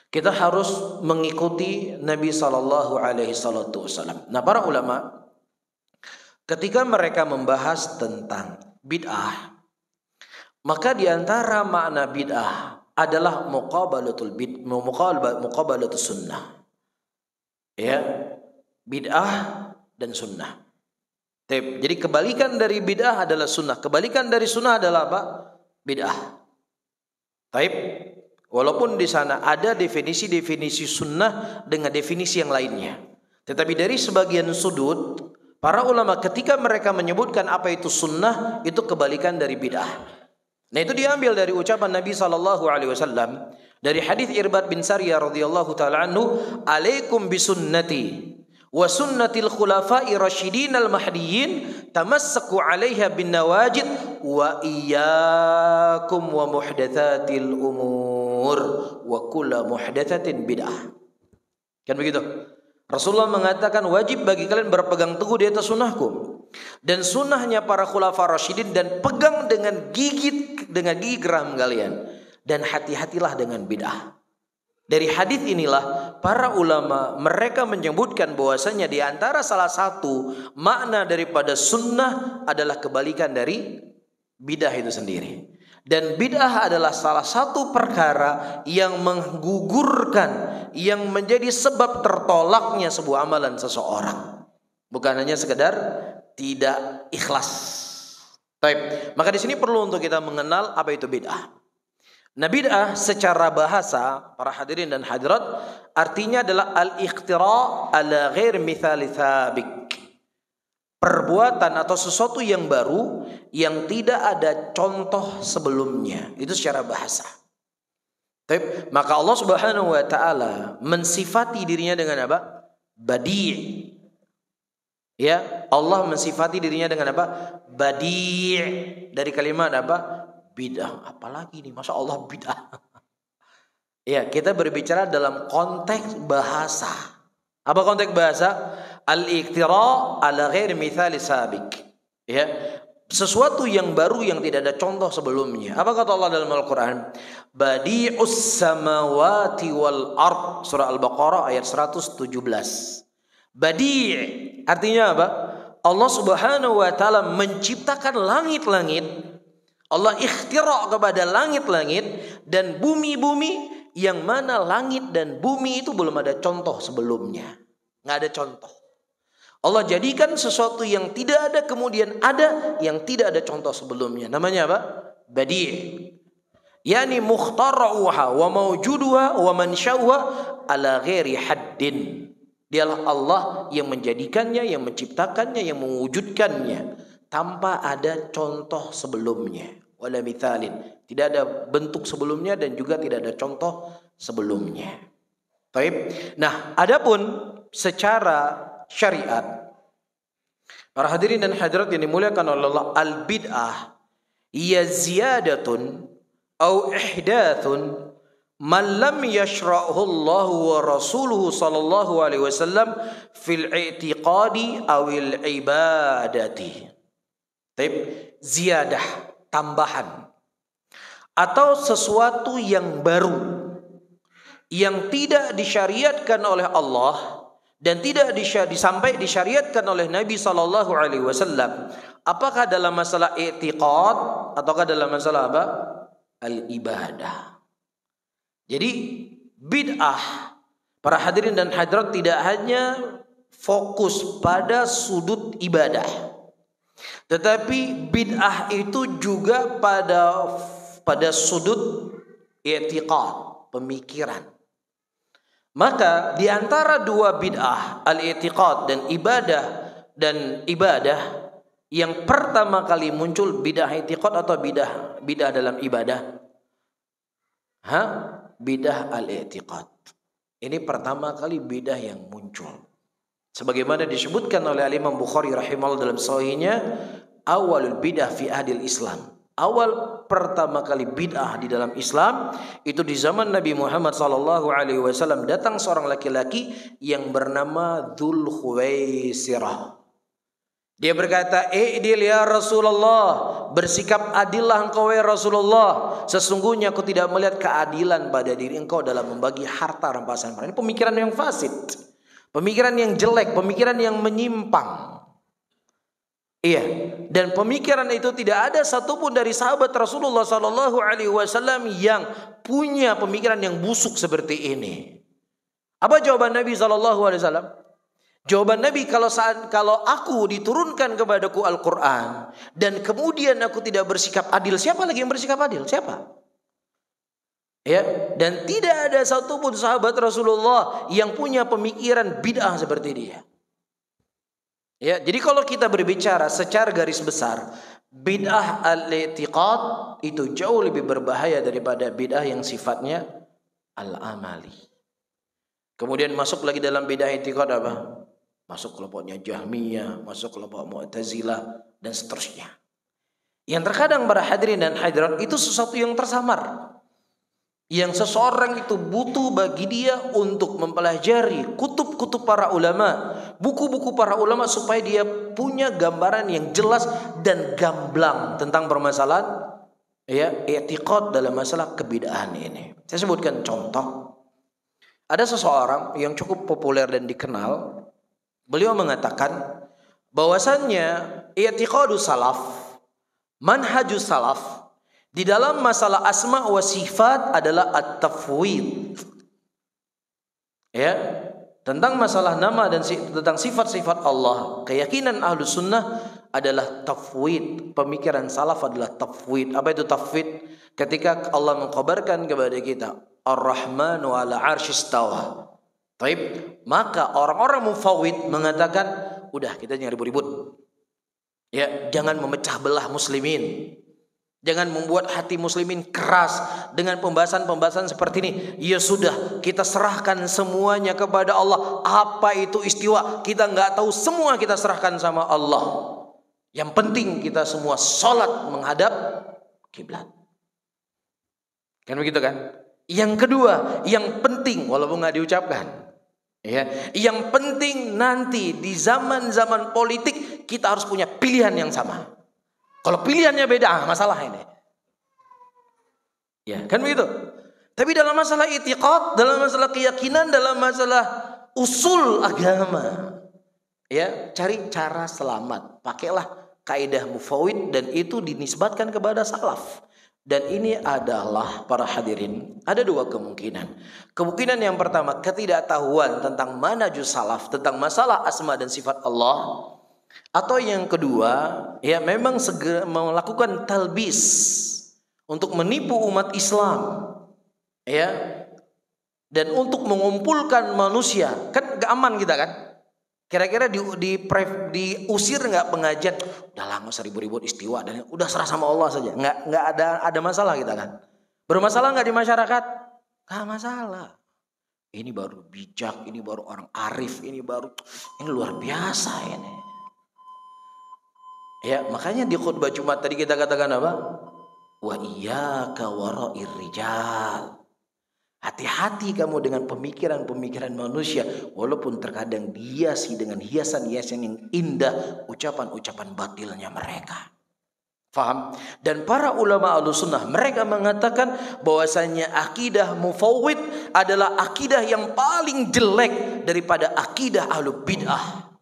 Kita harus mengikuti Nabi sallallahu alaihi wasallam. Nah, para ulama ketika mereka membahas tentang bid'ah, maka di antara makna bid'ah adalah muqabalatul sunnah. Ya, bid'ah dan sunnah. Jadi kebalikan dari bid'ah adalah sunnah. Kebalikan dari sunnah adalah apa? Bid'ah. Taib. Walaupun di sana ada definisi-definisi sunnah dengan definisi yang lainnya. Tetapi dari sebagian sudut, para ulama ketika mereka menyebutkan apa itu sunnah, itu kebalikan dari bid'ah. Nah, itu diambil dari ucapan Nabi sallallahu alaihi wasallam dari hadis Irbad bin Sariyah radhiyallahu taala anhu, "Alaikum bisunnati wa sunnatil khulafa'i rasyidin al-mahdiyyin tamassaku 'alaiha bin nawajid wa iyyakum wa muhdatsatil umur wa kullu muhdatsatin bid'ah." Kan begitu? Rasulullah mengatakan wajib bagi kalian berpegang teguh di atas sunnahku dan sunnahnya para khulafa rasyidin, dan pegang dengan gigi geram kalian, dan hati-hatilah dengan bid'ah. Dari hadis inilah para ulama mereka menyebutkan bahwasanya di antara salah satu makna daripada sunnah adalah kebalikan dari bid'ah itu sendiri. Dan bid'ah adalah salah satu perkara yang menggugurkan, yang menjadi sebab tertolaknya sebuah amalan seseorang. Bukan hanya sekedar tidak ikhlas. Baik, maka di sini perlu untuk kita mengenal apa itu bid'ah. Nah, bid'ah secara bahasa para hadirin dan hadirat artinya adalah al-ikhtira' ala ghair mithali thabik. Perbuatan atau sesuatu yang baru yang tidak ada contoh sebelumnya. Itu secara bahasa. Baik, maka Allah Subhanahu wa taala mensifati dirinya dengan apa? Badi'. Ya, Allah mensifati dirinya dengan apa? Badi'. Dari kalimat apa? Bid'ah. Apalagi nih, masa Allah bid'ah? Ya, kita berbicara dalam konteks bahasa. Apa konteks bahasa? Al-iktira' ala ghairi mithali sabik. Ya, sesuatu yang baru yang tidak ada contoh sebelumnya. Apa kata Allah dalam Al-Quran? Badi'us samawati wal ard. Surah Al-Baqarah ayat 117. Badi' artinya apa? Allah Subhanahu wa taala menciptakan langit-langit. Allah ikhtira' kepada langit-langit dan bumi-bumi, yang mana langit dan bumi itu belum ada contoh sebelumnya. Nggak ada contoh. Allah jadikan sesuatu yang tidak ada kemudian ada, yang tidak ada contoh sebelumnya. Namanya apa? Badi'. Yani mukhtara'uha wa mawjuduha wa mansya'uha ala ghairi haddin. Dialah Allah yang menjadikannya, yang menciptakannya, yang mewujudkannya tanpa ada contoh sebelumnya. Wala mithalin. Tidak ada bentuk sebelumnya dan juga tidak ada contoh sebelumnya. Baik. Nah, adapun secara syariat, para hadirin dan hadirat yang dimuliakan oleh Allah, al-bid'ah ya ziyadatun au ihdathun man lam yashra'hu Allah wa rasuluhu sallallahu alaihi wasallam fil i'tiqadi awil ibadati. Ziyadah, tambahan, atau sesuatu yang baru yang tidak disyariatkan oleh Allah dan tidak disyariatkan oleh Nabi SAW. Apakah dalam masalah i'tiqad ataukah dalam masalah apa? Al-ibadah. Jadi bid'ah, para hadirin dan hadirat, tidak hanya fokus pada sudut ibadah, tetapi bid'ah itu juga pada sudut i'tiqad, pemikiran. Maka di antara dua bid'ah, al-i'tiqad dan ibadah, yang pertama kali muncul bid'ah i'tiqad atau bid'ah dalam ibadah? Bid'ah al-i'tiqad. Ini pertama kali bid'ah yang muncul. Sebagaimana disebutkan oleh Imam Bukhari rahimahullah dalam sahihnya, awalul bid'ah fi ahdil Islam. Awal pertama kali bid'ah di dalam Islam itu di zaman Nabi Muhammad SAW. Datang seorang laki-laki yang bernama Dzul Khuwaisirah. Dia berkata, "I'dil ya Rasulullah, bersikap adillah engkau ya Rasulullah. Sesungguhnya aku tidak melihat keadilan pada diri engkau dalam membagi harta rampasan." Ini pemikiran yang fasid, pemikiran yang jelek, pemikiran yang menyimpang. Iya, dan pemikiran itu tidak ada satupun dari sahabat Rasulullah SAW yang punya pemikiran yang busuk seperti ini. Apa jawaban Nabi SAW? Jawaban Nabi, kalau aku diturunkan kepadaku Al-Quran dan kemudian aku tidak bersikap adil, siapa lagi yang bersikap adil? Siapa? Ya, dan tidak ada satupun sahabat Rasulullah yang punya pemikiran bid'ah seperti dia. Ya, jadi kalau kita berbicara secara garis besar, bid'ah al-i'tiqad itu jauh lebih berbahaya daripada bid'ah yang sifatnya al-amali. Kemudian masuk lagi dalam bid'ah i'tiqad apa? Masuk kelompoknya Jahmiyah, masuk kelompok Mu'tazilah dan seterusnya. Yang terkadang para hadirin dan hadirat itu sesuatu yang tersamar, yang seseorang itu butuh bagi dia untuk mempelajari kutub-kutub para ulama, buku-buku para ulama, supaya dia punya gambaran yang jelas dan gamblang tentang permasalahan i'tiqad dalam masalah kebid'ahan ini. Saya sebutkan contoh. Ada seseorang yang cukup populer dan dikenal. Beliau mengatakan bahwasannya i'tiqadus salaf, manhajus salaf di dalam masalah asma wa sifat adalah at-tafwid. Ya, tentang masalah nama dan tentang sifat-sifat Allah, keyakinan Ahlus Sunnah adalah tafwid. Pemikiran salaf adalah tafwid. Apa itu tafwid? Ketika Allah mengkhabarkan kepada kita Ar-Rahmanu 'ala 'arsy istawa. Baik, maka orang-orang mufawwid mengatakan, udah kita jangan ribut-ribut. Ya, jangan memecah belah muslimin. Jangan membuat hati muslimin keras dengan pembahasan-pembahasan seperti ini. Ya sudah, kita serahkan semuanya kepada Allah. Apa itu istiwa? Kita nggak tahu, semua kita serahkan sama Allah. Yang penting kita semua sholat menghadap kiblat. Kan begitu kan? Yang kedua, yang penting walaupun nggak diucapkan, ya, yang penting nanti di zaman-zaman politik kita harus punya pilihan yang sama. Kalau pilihannya beda, masalah ini. Ya, kan begitu. Tapi dalam masalah i'tiqad, dalam masalah keyakinan, dalam masalah usul agama, ya, cari cara selamat. Pakailah kaidah mufawwid dan itu dinisbatkan kepada salaf. Dan ini adalah, para hadirin, ada dua kemungkinan. Kemungkinan yang pertama, ketidaktahuan tentang manhajus salaf, tentang masalah asma dan sifat Allah. Atau yang kedua, ya, memang segera melakukan talbis untuk menipu umat Islam, ya, dan untuk mengumpulkan manusia. Kan gak aman kita kan? Kira-kira diusir nggak pengajian? Udah lah, nggak usah ribut-ribut istiwa dan udah serah sama Allah saja. Nggak ada masalah kita kan? Bermasalah nggak di masyarakat? Nggak masalah. Ini baru bijak, ini baru orang arif, ini luar biasa ini. Ya, makanya di khutbah Jumat tadi kita katakan apa? Wa iyyaka wara'ir rijal. Hati-hati kamu dengan pemikiran-pemikiran manusia, walaupun terkadang dihiasi dengan hiasan-hiasan yang indah, ucapan-ucapan batilnya mereka. Faham? Dan para ulama Ahlussunnah mereka mengatakan bahwasanya akidah mufawwid adalah akidah yang paling jelek daripada akidah Ahlul Bid'ah.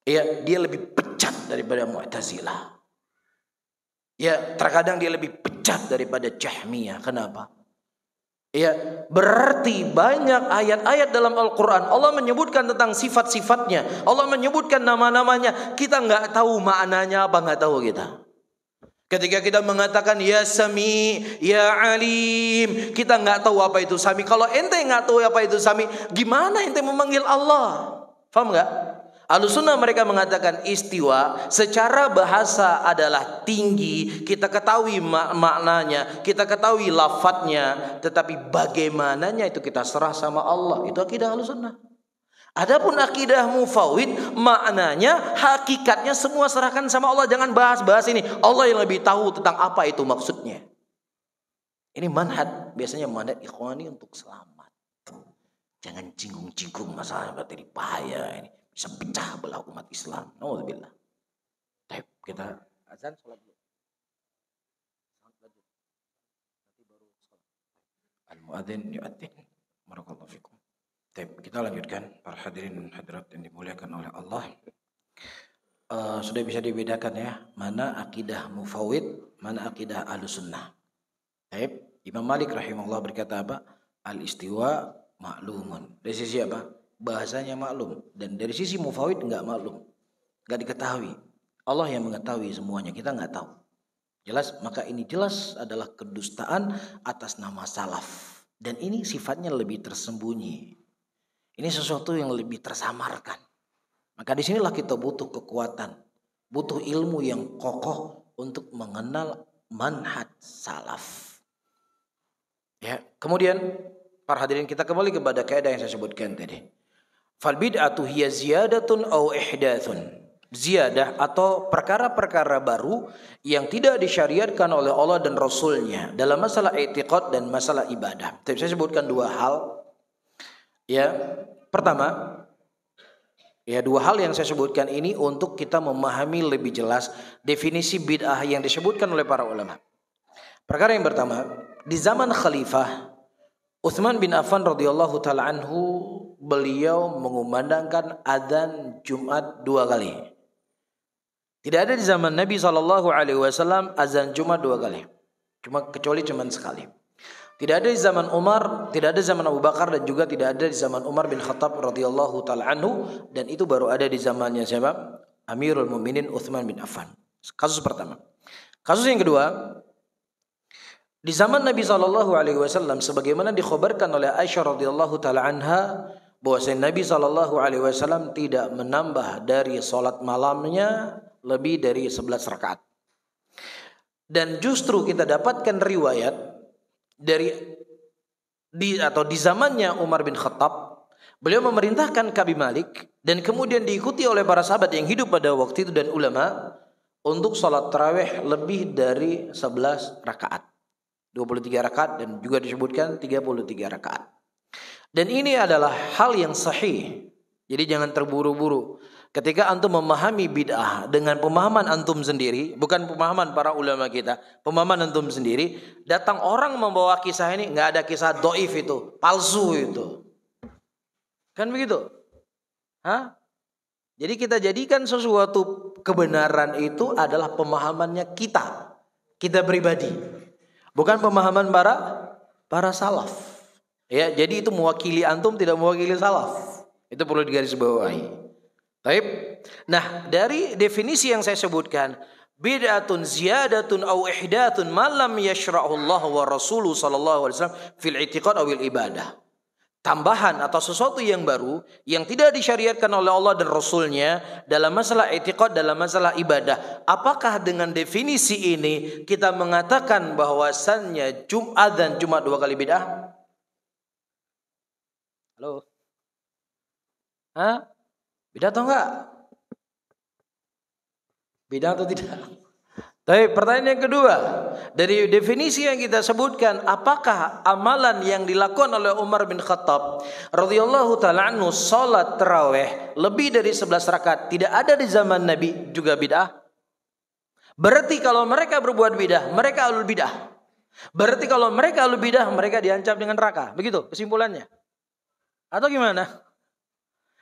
Ya, dia lebih pecat daripada Mu'tazilah. Ya, terkadang dia lebih pecat daripada Jahmiyah. Kenapa? Ya, berarti banyak ayat-ayat dalam Al-Quran Allah menyebutkan tentang sifat-sifatnya, Allah menyebutkan nama-namanya, kita nggak tahu maknanya apa, nggak tahu kita. Ketika kita mengatakan ya Sami, ya Alim, kita nggak tahu apa itu Sami. Kalau ente nggak tahu apa itu Sami, gimana ente memanggil Allah? Faham nggak? Ahlussunnah mereka mengatakan istiwa secara bahasa adalah tinggi, kita ketahui maknanya, kita ketahui lafadznya, tetapi bagaimananya itu kita serah sama Allah. Itu akidah Ahlussunnah. Adapun akidah mufawwid maknanya hakikatnya semua serahkan sama Allah. Jangan bahas-bahas ini. Allah yang lebih tahu tentang apa itu maksudnya. Ini manhaj, biasanya manhaj ikhwani untuk selamat. Jangan cinggung-cinggung masalah materi bahaya ini. Bisa pecah belah umat Islam. Nauzubillah. Baik, kita azan salat dulu. Al-muadzin yu'adzin. Barakallahu fikum. Kita lanjutkan para hadirin dan hadirat yang dimuliakan oleh Allah. Sudah bisa dibedakan ya, mana akidah mufawwid, mana akidah Ahlussunnah. Imam Malik rahimahullah berkata apa? Al-istiwa ma'lumun. Dari sisi apa? Bahasanya maklum. Dan dari sisi mufawwid enggak maklum, enggak diketahui. Allah yang mengetahui semuanya, kita enggak tahu. Jelas, maka ini jelas adalah kedustaan atas nama salaf. Dan ini sifatnya lebih tersembunyi. Ini sesuatu yang lebih tersamarkan. Maka disinilah kita butuh kekuatan, butuh ilmu yang kokoh untuk mengenal manhaj salaf. Ya, kemudian para hadirin kita kembali kepada kaidah yang saya sebutkan tadi. Fal bid'atu hiya ziyadatun aw ihdatsun. Ziyadah atau perkara-perkara baru yang tidak disyariatkan oleh Allah dan Rasulnya dalam masalah i'tiqad dan masalah ibadah. Tapi saya sebutkan dua hal. Ya, pertama, ya dua hal yang saya sebutkan ini untuk kita memahami lebih jelas definisi bid'ah yang disebutkan oleh para ulama. Perkara yang pertama, di zaman Khalifah Utsman bin Affan radhiyallahu taala anhu, beliau mengumandangkan adzan Jumat 2 kali. Tidak ada di zaman Nabi SAW azan Jumat 2 kali. Kecuali sekali. Tidak ada di zaman Umar, tidak ada di zaman Abu Bakar, dan juga tidak ada di zaman Umar bin Khattab radhiyallahu taala anhu, dan itu baru ada di zamannya siapa? Amirul Mukminin Utsman bin Affan. Kasus pertama. Kasus yang kedua, di zaman Nabi SAW sebagaimana dikhabarkan oleh Aisyah radhiyallahu taala anha bahwasanya Nabi SAW tidak menambah dari salat malamnya lebih dari 11 rakaat. Dan justru kita dapatkan riwayat di zamannya Umar bin Khattab, beliau memerintahkan Ka'b bin Malik dan kemudian diikuti oleh para sahabat yang hidup pada waktu itu dan ulama untuk salat tarawih lebih dari 11 rakaat. 23 rakaat dan juga disebutkan 33 rakaat. Dan ini adalah hal yang sahih. Jadi jangan terburu-buru. Ketika antum memahami bid'ah dengan pemahaman antum sendiri, bukan pemahaman para ulama kita, pemahaman antum sendiri, datang orang membawa kisah ini, nggak ada kisah doif itu, palsu itu. Kan begitu? Hah? Jadi kita jadikan sesuatu kebenaran itu adalah pemahamannya kita pribadi, bukan pemahaman para salaf. Ya, jadi itu mewakili antum, tidak mewakili salaf. Itu perlu digarisbawahi. Baik. Nah, dari definisi yang saya sebutkan, bid'atun ziyadatun aw ihdatsun ma lam yashra'hu Allah wa Rasuluhu sallallahu alaihi wasallam fil i'tiqad awil ibadah. Tambahan atau sesuatu yang baru yang tidak disyariatkan oleh Allah dan Rasulnya dalam masalah i'tiqad, dalam masalah ibadah. Apakah dengan definisi ini kita mengatakan bahwasannya Jumat dan Jumat 2 kali bid'ah? Halo? Hah? Bid'ah atau enggak? Bid'ah atau tidak? Tapi pertanyaan yang kedua, dari definisi yang kita sebutkan, apakah amalan yang dilakukan oleh Umar bin Khattab radhiyallahu taala anhu, salat tarawih lebih dari 11 rakaat, tidak ada di zaman Nabi, juga bid'ah?
Berarti kalau mereka berbuat bidah, mereka ahlul bidah. Berarti kalau mereka ahlul bidah, mereka diancam dengan neraka. Begitu kesimpulannya. Atau gimana?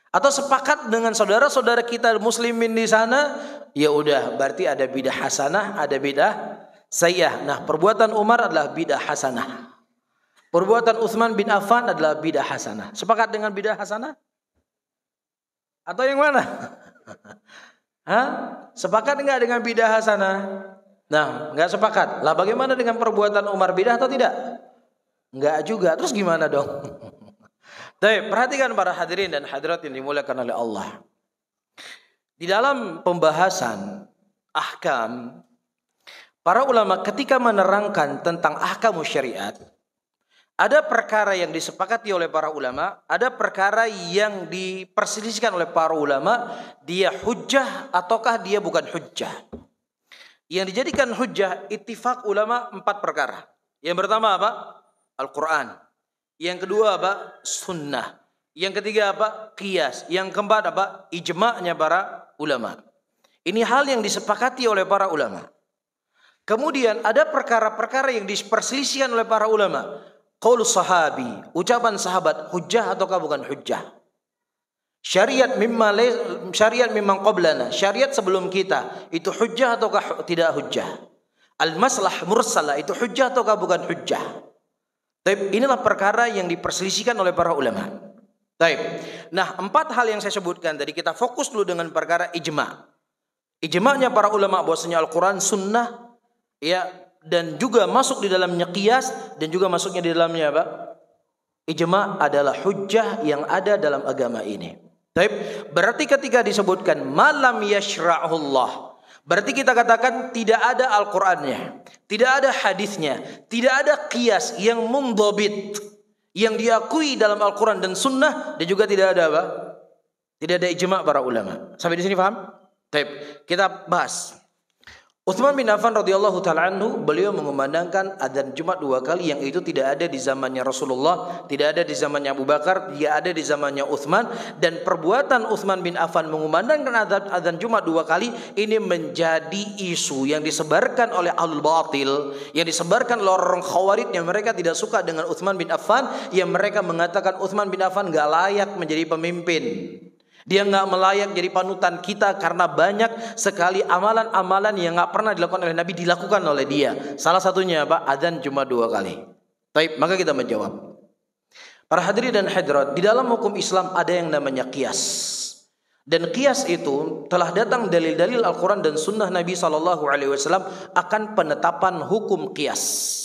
Atau sepakat dengan saudara-saudara kita muslimin di sana, ya udah berarti ada bidah hasanah, ada bidah sayyi'ah. Nah, perbuatan Umar adalah bidah hasanah. Perbuatan Utsman bin Affan adalah bidah hasanah. Sepakat dengan bidah hasanah? Atau yang mana? Hah? Sepakat enggak dengan bidah hasanah? Nah, enggak sepakat. Lah bagaimana dengan perbuatan Umar, bidah atau tidak? Enggak juga. Terus gimana dong? Baik, perhatikan para hadirin dan hadirat yang dimuliakan oleh Allah. Di dalam pembahasan ahkam, para ulama ketika menerangkan tentang ahkam syariat, ada perkara yang disepakati oleh para ulama, ada perkara yang diperselisihkan oleh para ulama, dia hujjah ataukah dia bukan hujjah. Yang dijadikan hujjah ittifaq ulama 4 perkara. Yang pertama apa? Al-Quran. Yang kedua apa? Sunnah. Yang ketiga apa? Qiyas. Yang keempat apa? Ijma'nya para ulama. Ini hal yang disepakati oleh para ulama. Kemudian ada perkara-perkara yang diperselisihkan oleh para ulama. Qaul sahabi, ucapan sahabat, hujjah ataukah bukan hujjah? Syariat mimman qablana, syariat sebelum kita, itu hujjah ataukah tidak hujjah? Al-maslah mursalah, itu hujjah ataukah bukan hujjah? Taib, inilah perkara yang diperselisihkan oleh para ulama. Taib. Nah, 4 hal yang saya sebutkan tadi, kita fokus dulu dengan perkara ijma'. Ijma'nya para ulama bahwasanya Al-Quran, sunnah, ya, dan juga masuk di dalamnya qiyas, dan juga masuknya di dalamnya apa? Ijma' adalah hujjah yang ada dalam agama ini. Taib. Berarti ketika disebutkan malam yashra'ullah, berarti kita katakan tidak ada Al-Qur'annya, tidak ada hadisnya, tidak ada qiyas yang mundhabit, yang diakui dalam Al-Quran dan Sunnah, dan juga tidak ada apa? Tidak ada ijma' para ulama. Sampai di sini paham? Taib. Kita bahas. Utsman bin Affan radhiyallahu taala anhu, beliau mengumandangkan adzan Jumat 2 kali, yang itu tidak ada di zamannya Rasulullah, tidak ada di zamannya Abu Bakar, dia ada di zamannya Utsman. Dan perbuatan Utsman bin Affan mengumandangkan adzan Jumat 2 kali ini menjadi isu yang disebarkan oleh ahlul batil, yang disebarkan oleh orang Khawarij yang mereka tidak suka dengan Utsman bin Affan, yang mereka mengatakan Utsman bin Affan enggak layak menjadi pemimpin. Dia nggak melayak jadi panutan kita karena banyak sekali amalan-amalan yang nggak pernah dilakukan oleh Nabi dilakukan oleh dia. Salah satunya apa? Adzan cuma 2 kali. Baik, maka kita menjawab. Para hadirin dan hadirat, di dalam hukum Islam ada yang namanya qiyas. Dan qiyas itu telah datang dalil-dalil Al-Quran dan Sunnah Nabi SAW akan penetapan hukum qiyas.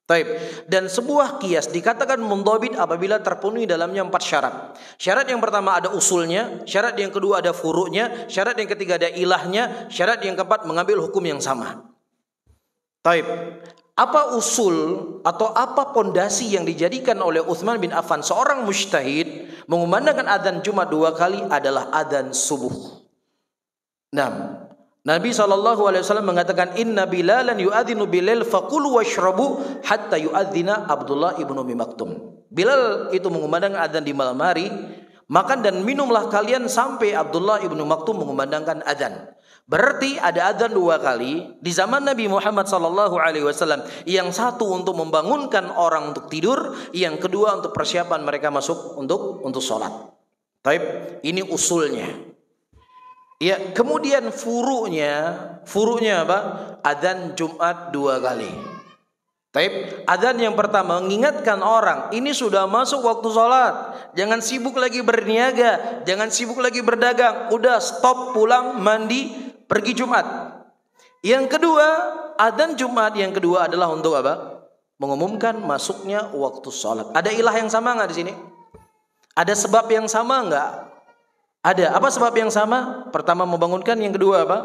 Taib. Dan sebuah qiyas dikatakan mundhabit apabila terpenuhi dalamnya 4 syarat. Syarat yang pertama ada usulnya, syarat yang kedua ada furu'nya, syarat yang ketiga ada ilahnya, syarat yang keempat mengambil hukum yang sama. Taib. Apa usul atau apa pondasi yang dijadikan oleh Utsman bin Affan seorang mujtahid mengumandangkan adzan Jumat 2 kali adalah adzan subuh. Nah, Nabi SAW mengatakan inna bilalan yu'adzinu bilal faqulu washrabu hatta yu'adzina Abdullah ibnu Umi Maktum. Bilal itu mengumandangkan adzan di malam hari, makan dan minumlah kalian sampai Abdullah ibnu Maktum mengumandangkan adzan. Berarti ada adzan 2 kali di zaman Nabi Muhammad SAW, yang satu untuk membangunkan orang untuk tidur, yang kedua untuk persiapan mereka masuk untuk sholat. Taib, ini usulnya. Ya, kemudian furu'nya apa? Adzan Jumat 2 kali. Taib, adzan yang pertama mengingatkan orang, ini sudah masuk waktu sholat. Jangan sibuk lagi berniaga, jangan sibuk lagi berdagang. Udah stop, pulang, mandi, pergi Jumat. Yang kedua, adzan Jumat yang kedua adalah untuk apa? Mengumumkan masuknya waktu sholat. Ada ilah yang sama nggak di sini? Ada sebab yang sama nggak? Ada. Apa sebab yang sama? Pertama membangunkan, yang kedua apa?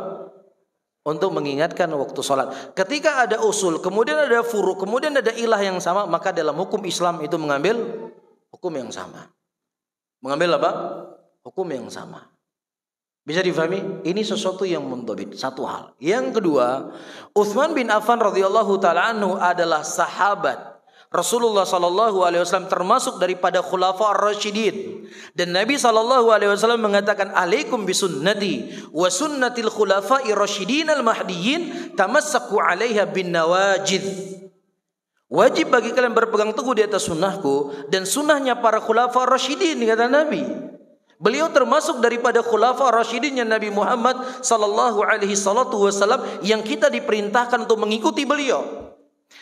Untuk mengingatkan waktu sholat. Ketika ada usul, kemudian ada furu, kemudian ada ilah yang sama, maka dalam hukum Islam itu mengambil hukum yang sama. Mengambil apa? Hukum yang sama. Bisa difahami? Ini sesuatu yang mundhabit, satu hal. Yang kedua, Utsman bin Affan radhiyallahu taala anhu adalah sahabat Rasulullah sallallahu alaihi wasallam termasuk daripada khulafa ar-rasyidin, dan Nabi sallallahu alaihi wasallam mengatakan alaikum bisunnati wa sunnatil khulafa'i rasyidin al-mahdiyyin tamassaku 'alaiha bin nawajid. Wajib bagi kalian berpegang teguh di atas sunnahku dan sunnahnya para khulafa ar-rasyidin, kata Nabi. Beliau termasuk daripada khulafa ar-rasyidin Nabi Muhammad sallallahu alaihi wasallam yang kita diperintahkan untuk mengikuti beliau.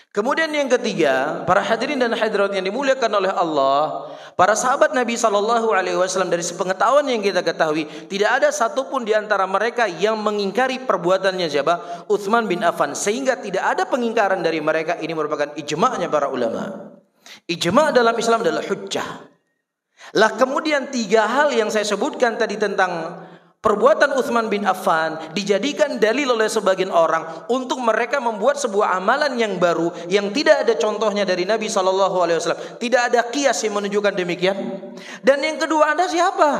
Kemudian yang ketiga, para hadirin dan hadirat yang dimuliakan oleh Allah, para sahabat Nabi sallallahu alaihi wasallam dari sepengetahuan yang kita ketahui, tidak ada satupun di antara mereka yang mengingkari perbuatannya siapa? Utsman bin Affan, sehingga tidak ada pengingkaran dari mereka. Ini merupakan ijma'nya para ulama. Ijma' dalam Islam adalah hujjah. Lah kemudian tiga hal yang saya sebutkan tadi tentang perbuatan Utsman bin Affan dijadikan dalil oleh sebagian orang untuk mereka membuat sebuah amalan yang baru yang tidak ada contohnya dari Nabi SAW. Tidak ada qiyas yang menunjukkan demikian. Dan yang kedua, Anda siapa?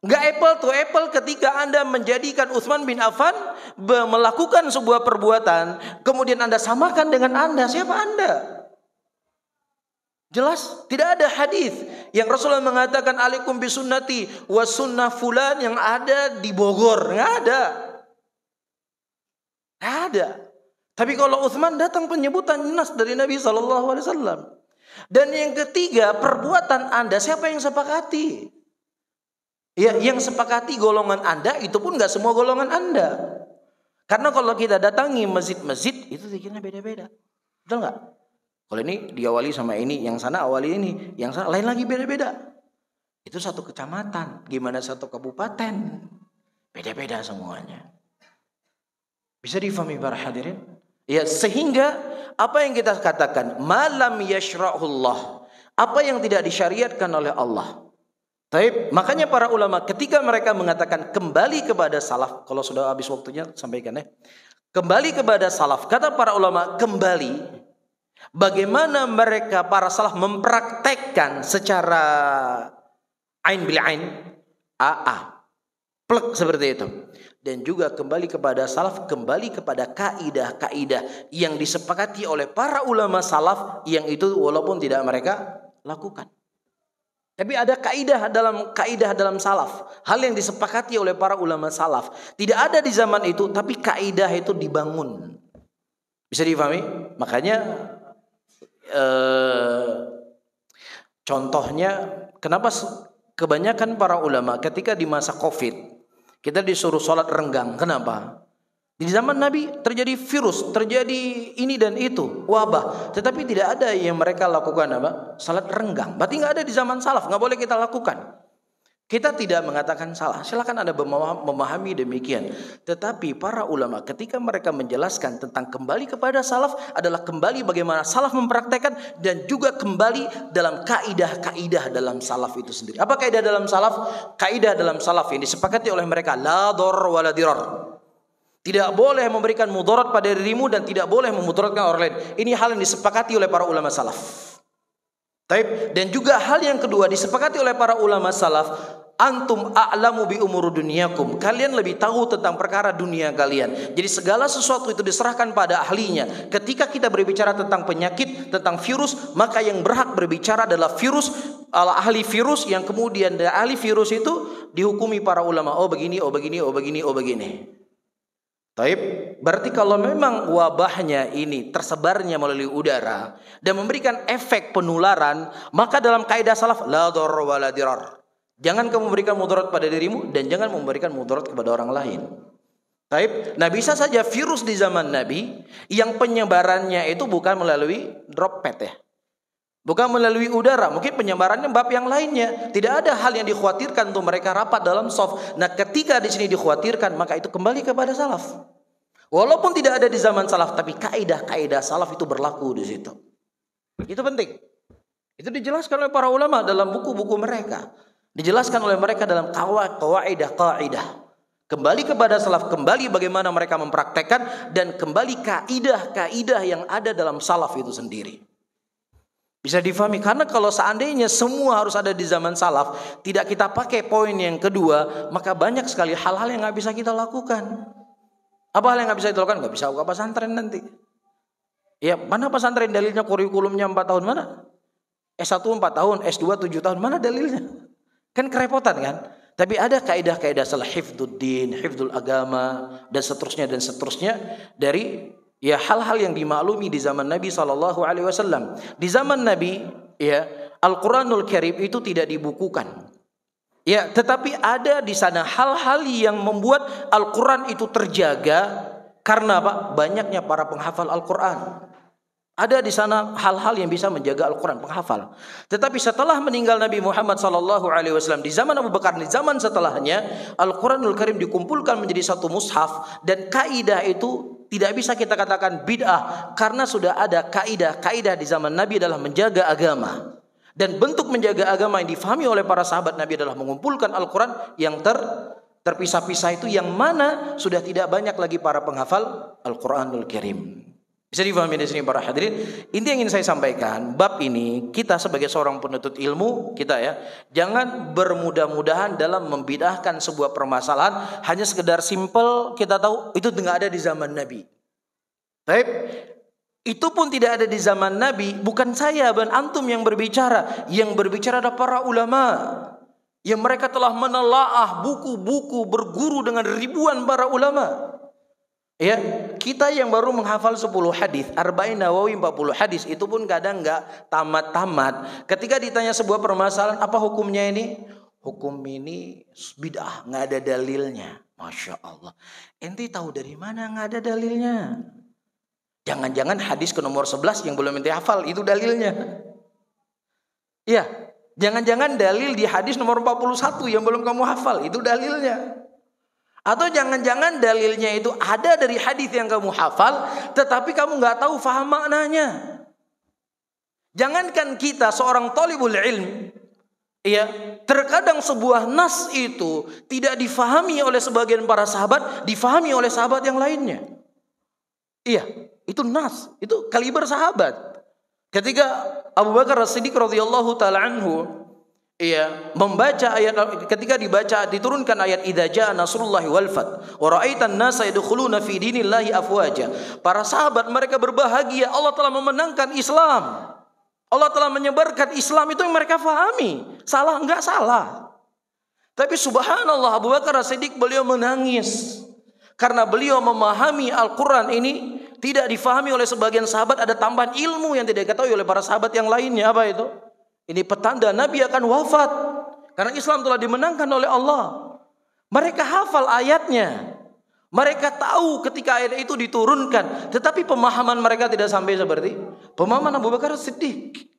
Nggak apple to apple ketika Anda menjadikan Utsman bin Affan melakukan sebuah perbuatan, kemudian Anda samakan dengan Anda. Siapa Anda? Jelas tidak ada hadis yang Rasulullah mengatakan alaikum bisunnati wa sunnah fulan yang ada di Bogor. Nggak ada. Nggak ada. Tapi kalau Utsman datang penyebutan nas dari Nabi SAW. Dan yang ketiga, perbuatan Anda siapa yang sepakati? Ya, yang sepakati golongan Anda itu pun nggak semua golongan Anda. Karena kalau kita datangi masjid-masjid itu dikiranya beda-beda. Betul nggak? Kalau ini diawali sama ini, yang sana awali ini, yang sana lain lagi beda-beda. Itu satu kecamatan, gimana satu kabupaten, beda-beda semuanya. Bisa difahami para hadirin? Ya, sehingga apa yang kita katakan, malam yashra'ullah, apa yang tidak disyariatkan oleh Allah. Taib, makanya para ulama ketika mereka mengatakan kembali kepada salaf, kalau sudah habis waktunya sampaikan ya. Kembali kepada salaf, kata para ulama kembali. Bagaimana mereka para salaf mempraktekkan secara ain bil ain, plek seperti itu. Dan juga kembali kepada salaf, kembali kepada kaidah-kaidah yang disepakati oleh para ulama salaf yang itu walaupun tidak mereka lakukan. Tapi ada kaidah dalam salaf, hal yang disepakati oleh para ulama salaf. Tidak ada di zaman itu, tapi kaidah itu dibangun. Bisa difahami? Makanya contohnya kenapa kebanyakan para ulama ketika di masa Covid kita disuruh sholat renggang. Kenapa? Di zaman Nabi terjadi virus, terjadi ini dan itu, wabah, tetapi tidak ada yang mereka lakukan apa? Salat renggang. Berarti nggak ada di zaman salaf, nggak boleh kita lakukan. Kita tidak mengatakan salah, silakan Anda memahami demikian. Tetapi para ulama ketika mereka menjelaskan tentang kembali kepada salaf adalah kembali bagaimana salaf mempraktekkan dan juga kembali dalam kaidah-kaidah dalam salaf itu sendiri. Apa kaidah dalam salaf? Kaidah dalam salaf yang disepakati oleh mereka la dhar wa la dirar. Tidak boleh memberikan mudarat pada dirimu dan tidak boleh memudaratkan orang lain. Ini hal yang disepakati oleh para ulama salaf. Taib. Dan juga hal yang kedua disepakati oleh para ulama salaf, antum a'lamu bi umur dunyakum. Kalian lebih tahu tentang perkara dunia kalian. Jadi segala sesuatu itu diserahkan pada ahlinya. Ketika kita berbicara tentang penyakit, tentang virus, maka yang berhak berbicara adalah virus, ahli virus, yang kemudian dari ahli virus itu dihukumi para ulama. Oh begini, oh begini, oh begini, oh begini. Taib. Berarti kalau memang wabahnya ini tersebarnya melalui udara dan memberikan efek penularan, maka dalam kaidah salaf la dhar wa la dirar. Jangan kamu memberikan mudarat pada dirimu dan jangan memberikan mudarat kepada orang lain. Taib. Nah, bisa saja virus di zaman Nabi yang penyebarannya itu bukan melalui droplet ya. Bukan melalui udara, mungkin penyebarannya bab yang lainnya. Tidak ada hal yang dikhawatirkan untuk mereka rapat dalam saf. Nah, ketika di sini dikhawatirkan, maka itu kembali kepada salaf. Walaupun tidak ada di zaman salaf, tapi kaidah-kaidah salaf itu berlaku di situ. Itu penting. Itu dijelaskan oleh para ulama dalam buku-buku mereka. Dijelaskan oleh mereka dalam kaidah. Kembali kepada salaf, kembali bagaimana mereka mempraktekkan dan kembali kaidah-kaidah yang ada dalam salaf itu sendiri. Bisa difahami, karena kalau seandainya semua harus ada di zaman salaf, tidak kita pakai poin yang kedua, maka banyak sekali hal-hal yang nggak bisa kita lakukan. Apa hal yang nggak bisa kita lakukan? Nggak bisa buka pesantren nanti. Ya, mana pesantren dalilnya kurikulumnya 4 tahun mana? S1 4 tahun, S2 7 tahun, mana dalilnya? Kan kerepotan kan? Tapi ada kaidah-kaidah salah hifdzuddin, hifdzul agama dan seterusnya dari ya hal-hal yang dimaklumi di zaman Nabi SAW. Di zaman Nabi, ya, Al-Qur'anul Karim itu tidak dibukukan. Ya, tetapi ada di sana hal-hal yang membuat Al-Qur'an itu terjaga karena apa? Banyaknya para penghafal Al-Qur'an. Ada di sana hal-hal yang bisa menjaga Al-Quran, penghafal. Tetapi setelah meninggal Nabi Muhammad SAW, di zaman Abu Bakar, di zaman setelahnya, Al-Quranul Karim dikumpulkan menjadi satu mushaf. Dan kaidah itu tidak bisa kita katakan bid'ah, karena sudah ada kaidah di zaman Nabi adalah menjaga agama. Dan bentuk menjaga agama yang difahami oleh para sahabat Nabi adalah mengumpulkan Al-Quran yang terpisah-pisah itu, yang mana sudah tidak banyak lagi para penghafal Al-Quranul Karim. Bisa difahami di sini para hadirin. Inti yang ingin saya sampaikan, bab ini kita sebagai seorang penuntut ilmu, kita ya, jangan bermudah-mudahan dalam membidahkan sebuah permasalahan hanya sekedar simple kita tahu itu tidak ada di zaman Nabi. Baik, itu pun tidak ada di zaman Nabi. Bukan saya dan antum yang berbicara adalah para ulama yang mereka telah menelaah buku-buku, berguru dengan ribuan para ulama. Ya, kita yang baru menghafal 10 hadis, Arba'in Nawawi 40 hadis, itu pun kadang enggak tamat-tamat. Ketika ditanya sebuah permasalahan, apa hukumnya ini? Hukum ini bid'ah, enggak ada dalilnya. Masya Allah. Ente tahu dari mana enggak ada dalilnya? Jangan-jangan hadis ke nomor 11 yang belum ente hafal, itu dalilnya. Iya, jangan-jangan dalil di hadis nomor 41 yang belum kamu hafal, itu dalilnya. Atau jangan-jangan dalilnya itu ada dari hadis yang kamu hafal, tetapi kamu nggak tahu faham maknanya. Jangankan kita seorang thalibul ilm, ya, terkadang sebuah nas itu tidak difahami oleh sebagian para sahabat, difahami oleh sahabat yang lainnya. Iya, itu nas, itu kaliber sahabat. Ketika Abu Bakar As-Siddiq radhiyallahu taala anhu, ia membaca ayat, ketika diturunkan ayat idza jaa nasrullahi wal fath wa ra'aitan nasa yadkhuluna fi dinillahi afwaja. Para sahabat mereka berbahagia, Allah telah memenangkan Islam. Allah telah menyebarkan Islam, itu yang mereka fahami. Salah enggak salah. Tapi subhanallah, Abu Bakar As-Siddiq beliau menangis karena beliau memahami Al-Qur'an ini tidak difahami oleh sebagian sahabat, ada tambahan ilmu yang tidak diketahui oleh para sahabat yang lainnya. Apa itu? Ini petanda Nabi akan wafat karena Islam telah dimenangkan oleh Allah. Mereka hafal ayatnya. Mereka tahu ketika ayat itu diturunkan, tetapi pemahaman mereka tidak sampai seperti pemahaman Abu Bakar Siddiq.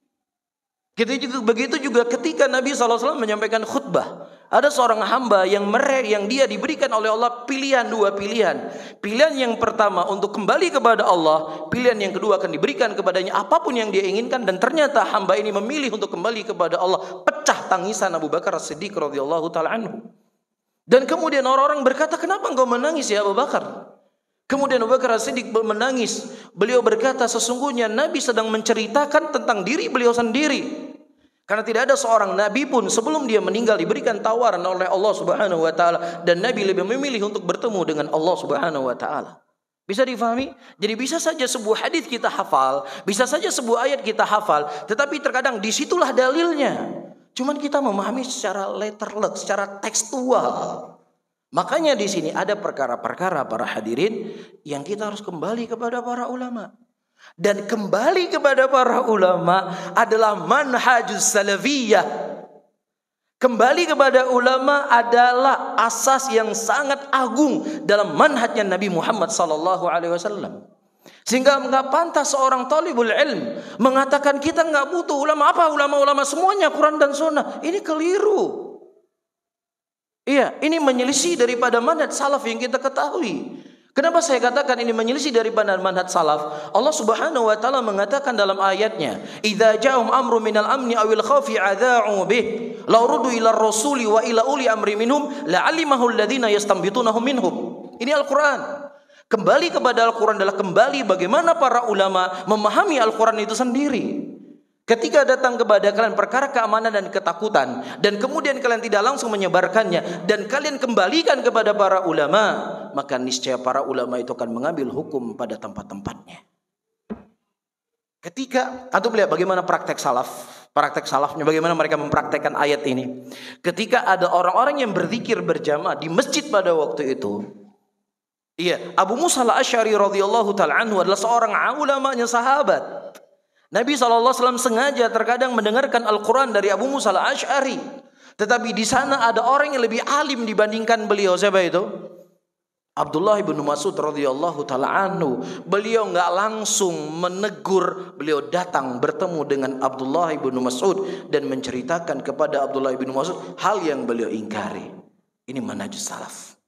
Begitu juga ketika Nabi SAW menyampaikan khutbah, ada seorang hamba yang dia diberikan oleh Allah dua pilihan. Pilihan yang pertama untuk kembali kepada Allah, pilihan yang kedua akan diberikan kepadanya apapun yang dia inginkan, dan ternyata hamba ini memilih untuk kembali kepada Allah. Pecah tangisan Abu Bakar As-Siddiq radhiyallahu taala anhu. Dan kemudian orang-orang berkata, "Kenapa engkau menangis ya Abu Bakar?" Kemudian Abu Bakar As-Siddiq menangis. Beliau berkata, sesungguhnya Nabi sedang menceritakan tentang diri beliau sendiri. Karena tidak ada seorang Nabi pun sebelum dia meninggal diberikan tawaran oleh Allah Subhanahu wa taala, dan Nabi lebih memilih untuk bertemu dengan Allah Subhanahu wa taala. Bisa difahami? Jadi bisa saja sebuah hadis kita hafal, bisa saja sebuah ayat kita hafal, tetapi terkadang disitulah dalilnya. Cuman kita memahami secara letterlek, secara tekstual. Makanya di sini ada perkara-perkara para hadirin yang kita harus kembali kepada para ulama. Dan kembali kepada para ulama adalah manhajus salafiyah. Kembali kepada ulama adalah asas yang sangat agung dalam manhajnya Nabi Muhammad SAW. Sehingga enggak pantas seorang talibul ilm mengatakan kita enggak butuh ulama. Apa ulama-ulama semuanya Quran dan Sunnah? Ini keliru. Iya, ini menyelisih daripada manhaj salaf yang kita ketahui. Kenapa saya katakan ini menyelisih daripada manhaj salaf? Allah Subhanahu wa taala mengatakan dalam ayatnya, "Idza ja'um amru minal amni awil khaufi adza'u bih, law ruddu ila rasuli wa ila uli amri minhum la'alimahu alladziina yastanbitunahu minhum." Ini Al-Qur'an. Kembali kepada Al-Qur'an adalah kembali bagaimana para ulama memahami Al-Qur'an itu sendiri. Ketika datang kepada kalian perkara keamanan dan ketakutan, dan kemudian kalian tidak langsung menyebarkannya, dan kalian kembalikan kepada para ulama, maka niscaya para ulama itu akan mengambil hukum pada tempat-tempatnya. Ketika antum lihat bagaimana praktek salafnya, bagaimana mereka mempraktekkan ayat ini. Ketika ada orang-orang yang berzikir berjamaah di masjid pada waktu itu. Iya, Abu Musa al-Asy'ari radhiyallahu ta'ala anhu adalah seorang ulamanya sahabat. Nabi SAW sengaja terkadang mendengarkan Al-Quran dari Abu Musa al-Asy'ari. Tetapi di sana ada orang yang lebih alim dibandingkan beliau. Siapa itu? Abdullah bin Mas'ud radhiyallahu ta'ala anhu. Beliau enggak langsung menegur, beliau datang bertemu dengan Abdullah bin Mas'ud dan menceritakan kepada Abdullah bin Mas'ud hal yang beliau ingkari. Ini manhaj salaf.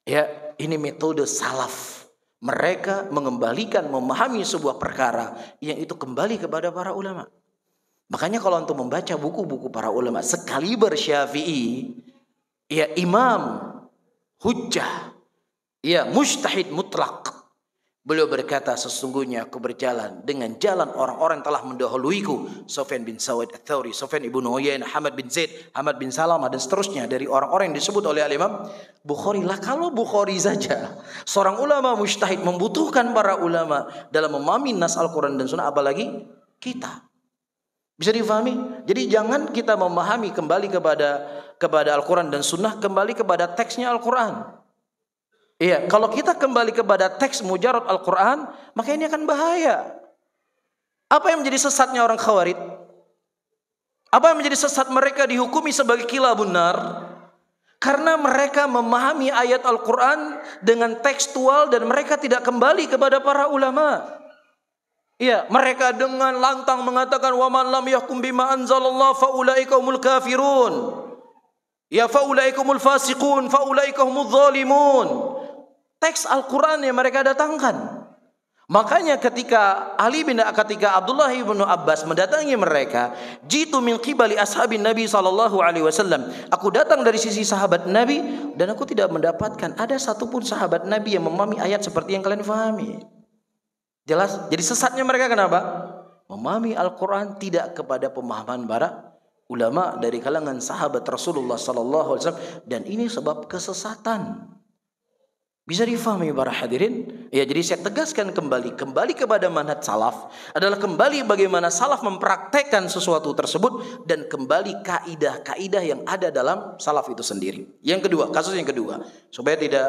Ya, ini metode salaf. Mereka mengembalikan, memahami sebuah perkara yang itu kembali kepada para ulama. Makanya kalau untuk membaca buku-buku para ulama sekaliber Syafi'i, ya imam hujjah, ya mujtahid mutlak. Beliau berkata, sesungguhnya aku berjalan dengan jalan orang-orang telah mendahuluiku. Sufyan bin Sa'id Ats-Tsauri, Sufyan ibn Uyainah, Hamad bin Zaid, Hamad bin Salamah dan seterusnya dari orang-orang yang disebut oleh Imam Bukhari. Lah kalau Bukhari saja seorang ulama mujtahid membutuhkan para ulama dalam memahami nas Al-Quran dan Sunnah, apalagi kita. Bisa difahami? Jadi jangan kita memahami kembali kepada Al-Quran dan Sunnah, kembali kepada teksnya Al-Quran. Iya, kalau kita kembali kepada teks mujarad Al-Quran, maka ini akan bahaya. Apa yang menjadi sesatnya orang Khawarij? Apa yang menjadi sesat mereka dihukumi sebagai kilabun nar? Karena mereka memahami ayat Al-Quran dengan tekstual dan mereka tidak kembali kepada para ulama. Iya, mereka dengan lantang mengatakan wa man lam yahkum bima anzalallah fa ulaika humul kafirun. Ya fa ulaika humul fasiqun, fa ulaika humudz zalimun. Teks Al-Quran yang mereka datangkan. Makanya ketika Abdullah bin Abbas mendatangi mereka, jitu min qibali ashabin Nabi sallallahu alaihi wasallam. Aku datang dari sisi sahabat Nabi dan aku tidak mendapatkan ada satupun sahabat Nabi yang memahami ayat seperti yang kalian fahami. Jelas? Jadi sesatnya mereka kenapa? Memahami Al-Quran tidak kepada pemahaman para ulama dari kalangan sahabat Rasulullah sallallahu alaihi wasallam, dan ini sebab kesesatan. Bisa difahami para hadirin? Ya, jadi saya tegaskan kembali kepada manhaj salaf adalah kembali bagaimana salaf mempraktekkan sesuatu tersebut dan kembali kaidah-kaidah yang ada dalam salaf itu sendiri. Yang kedua, kasus yang kedua, supaya tidak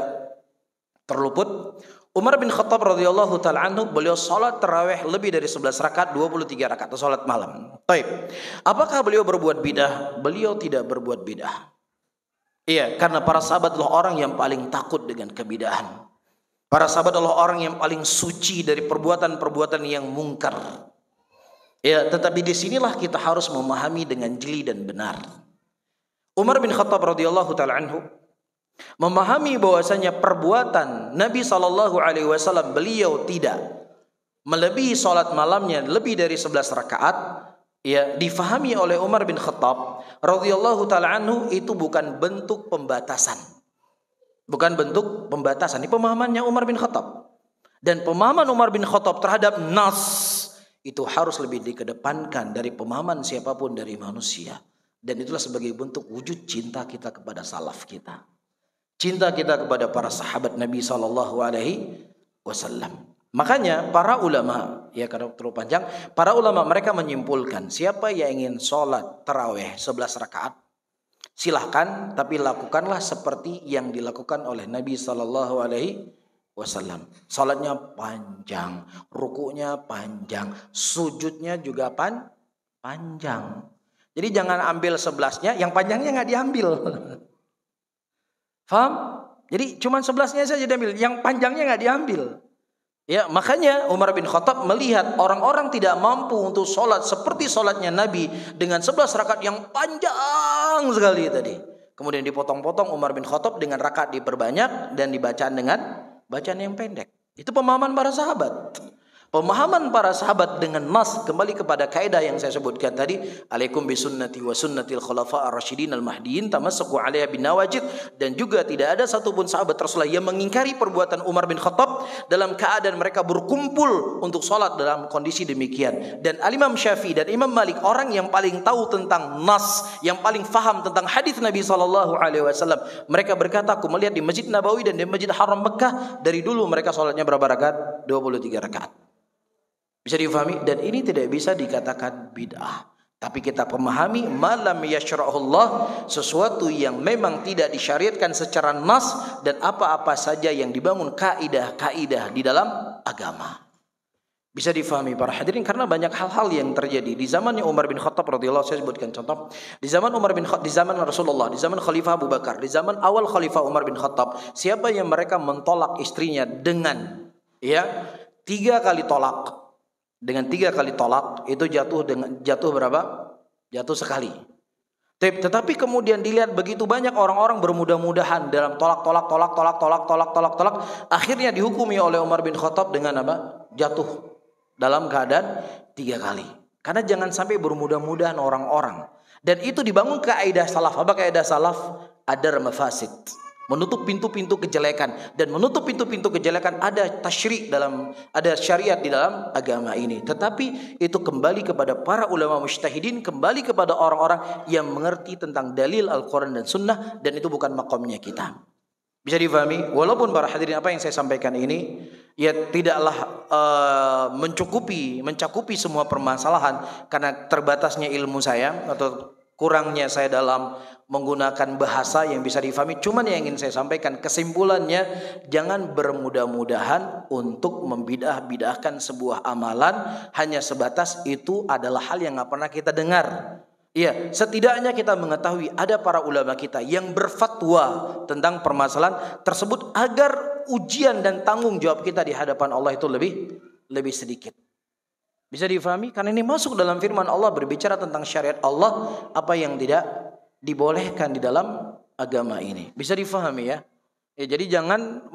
terluput, Umar bin Khattab radhiyallahu ta'ala anhu, beliau salat tarawih lebih dari 11 rakaat, 23 rakaat atau salat malam. Baik. Apakah beliau berbuat bidah? Beliau tidak berbuat bidah. Iya, karena para sahabat adalah orang yang paling takut dengan kebidahan. Para sahabat adalah orang yang paling suci dari perbuatan-perbuatan yang mungkar. Ya, tetapi disinilah kita harus memahami dengan jeli dan benar. Umar bin Khattab radhiyallahu ta'ala anhu memahami bahwasanya perbuatan Nabi SAW, beliau tidak melebihi salat malamnya lebih dari 11 rakaat. Ya, difahami oleh Umar bin Khattab radhiyallahu ta'ala anhu itu bukan bentuk pembatasan. Bukan bentuk pembatasan. Ini pemahamannya Umar bin Khattab. Dan pemahaman Umar bin Khattab terhadap nas itu harus lebih dikedepankan dari pemahaman siapapun dari manusia. Dan itulah sebagai bentuk wujud cinta kita kepada salaf kita. Cinta kita kepada para sahabat Nabi SAW. Makanya para ulama, ya karena terlalu panjang, para ulama mereka menyimpulkan siapa yang ingin sholat tarawih 11 rakaat, silahkan, tapi lakukanlah seperti yang dilakukan oleh Nabi SAW. Sholatnya panjang, rukunya panjang, sujudnya juga panjang. Jadi jangan ambil 11-nya, yang panjangnya nggak diambil. Faham? Jadi cuma 11-nya saja diambil, yang panjangnya nggak diambil. Ya, makanya Umar bin Khattab melihat orang-orang tidak mampu untuk sholat seperti sholatnya Nabi dengan 11 rakaat yang panjang sekali tadi. Kemudian dipotong-potong Umar bin Khattab dengan rakaat diperbanyak dan dibacaan dengan bacaan yang pendek. Itu pemahaman para sahabat. Pemahaman para sahabat dengan nas kembali kepada kaidah yang saya sebutkan tadi, alaikum bisunnati wa sunnatil khulafa ar-rasyidin al-mahdiyyin tamassaku 'alaiha bin nawajid, dan juga tidak ada satupun sahabat Rasulullah yang mengingkari perbuatan Umar bin Khattab dalam keadaan mereka berkumpul untuk sholat dalam kondisi demikian. Dan Al-Imam Syafi'i dan Imam Malik, orang yang paling tahu tentang nas, yang paling faham tentang hadis Nabi SAW, mereka berkata, aku melihat di Masjid Nabawi dan di Masjid Haram Mekah, dari dulu mereka sholatnya berapa rakaat? 23 rakaat. Bisa difahami? Dan ini tidak bisa dikatakan bid'ah. Tapi kita pemahami malam yasyra'ullah, sesuatu yang memang tidak disyariatkan secara nas, dan apa-apa saja yang dibangun kaidah-kaidah di dalam agama. Bisa difahami para hadirin, karena banyak hal-hal yang terjadi di zamannya Umar bin Khattab radhiyallahu, saya sebutkan contoh di zaman Umar bin Khattab, di zaman Rasulullah, di zaman Khalifah Abu Bakar, di zaman awal Khalifah Umar bin Khattab, siapa yang mereka mentolak istrinya dengan 3 kali tolak. Dengan 3 kali tolak itu jatuh berapa? Jatuh sekali. Tetapi kemudian dilihat begitu banyak orang-orang bermudah-mudahan dalam tolak. Akhirnya dihukumi oleh Umar bin Khattab dengan apa? Jatuh dalam keadaan 3 kali. Karena jangan sampai bermudah-mudahan orang-orang. Dan itu dibangun kaidah salaf. Apa kaidah salaf? Adar mafasid. Menutup pintu-pintu kejelekan, dan menutup pintu-pintu kejelekan ada ada syariat di dalam agama ini. Tetapi itu kembali kepada para ulama mujtahidin, kembali kepada orang-orang yang mengerti tentang dalil Al-Quran dan Sunnah, dan itu bukan makomnya kita. Bisa difahami? Walaupun para hadirin, apa yang saya sampaikan ini ya tidaklah mencakupi semua permasalahan, karena terbatasnya ilmu saya atau kurangnya saya dalam menggunakan bahasa yang bisa difahami. Cuman yang ingin saya sampaikan kesimpulannya, jangan bermudah-mudahan untuk membidah-bidahkan sebuah amalan hanya sebatas itu adalah hal yang nggak pernah kita dengar. Iya, setidaknya kita mengetahui ada para ulama kita yang berfatwa tentang permasalahan tersebut, agar ujian dan tanggung jawab kita di hadapan Allah itu lebih sedikit. Bisa difahami? Karena ini masuk dalam firman Allah, berbicara tentang syariat Allah, apa yang tidak dibolehkan di dalam agama ini. Bisa difahami ya? Jadi jangan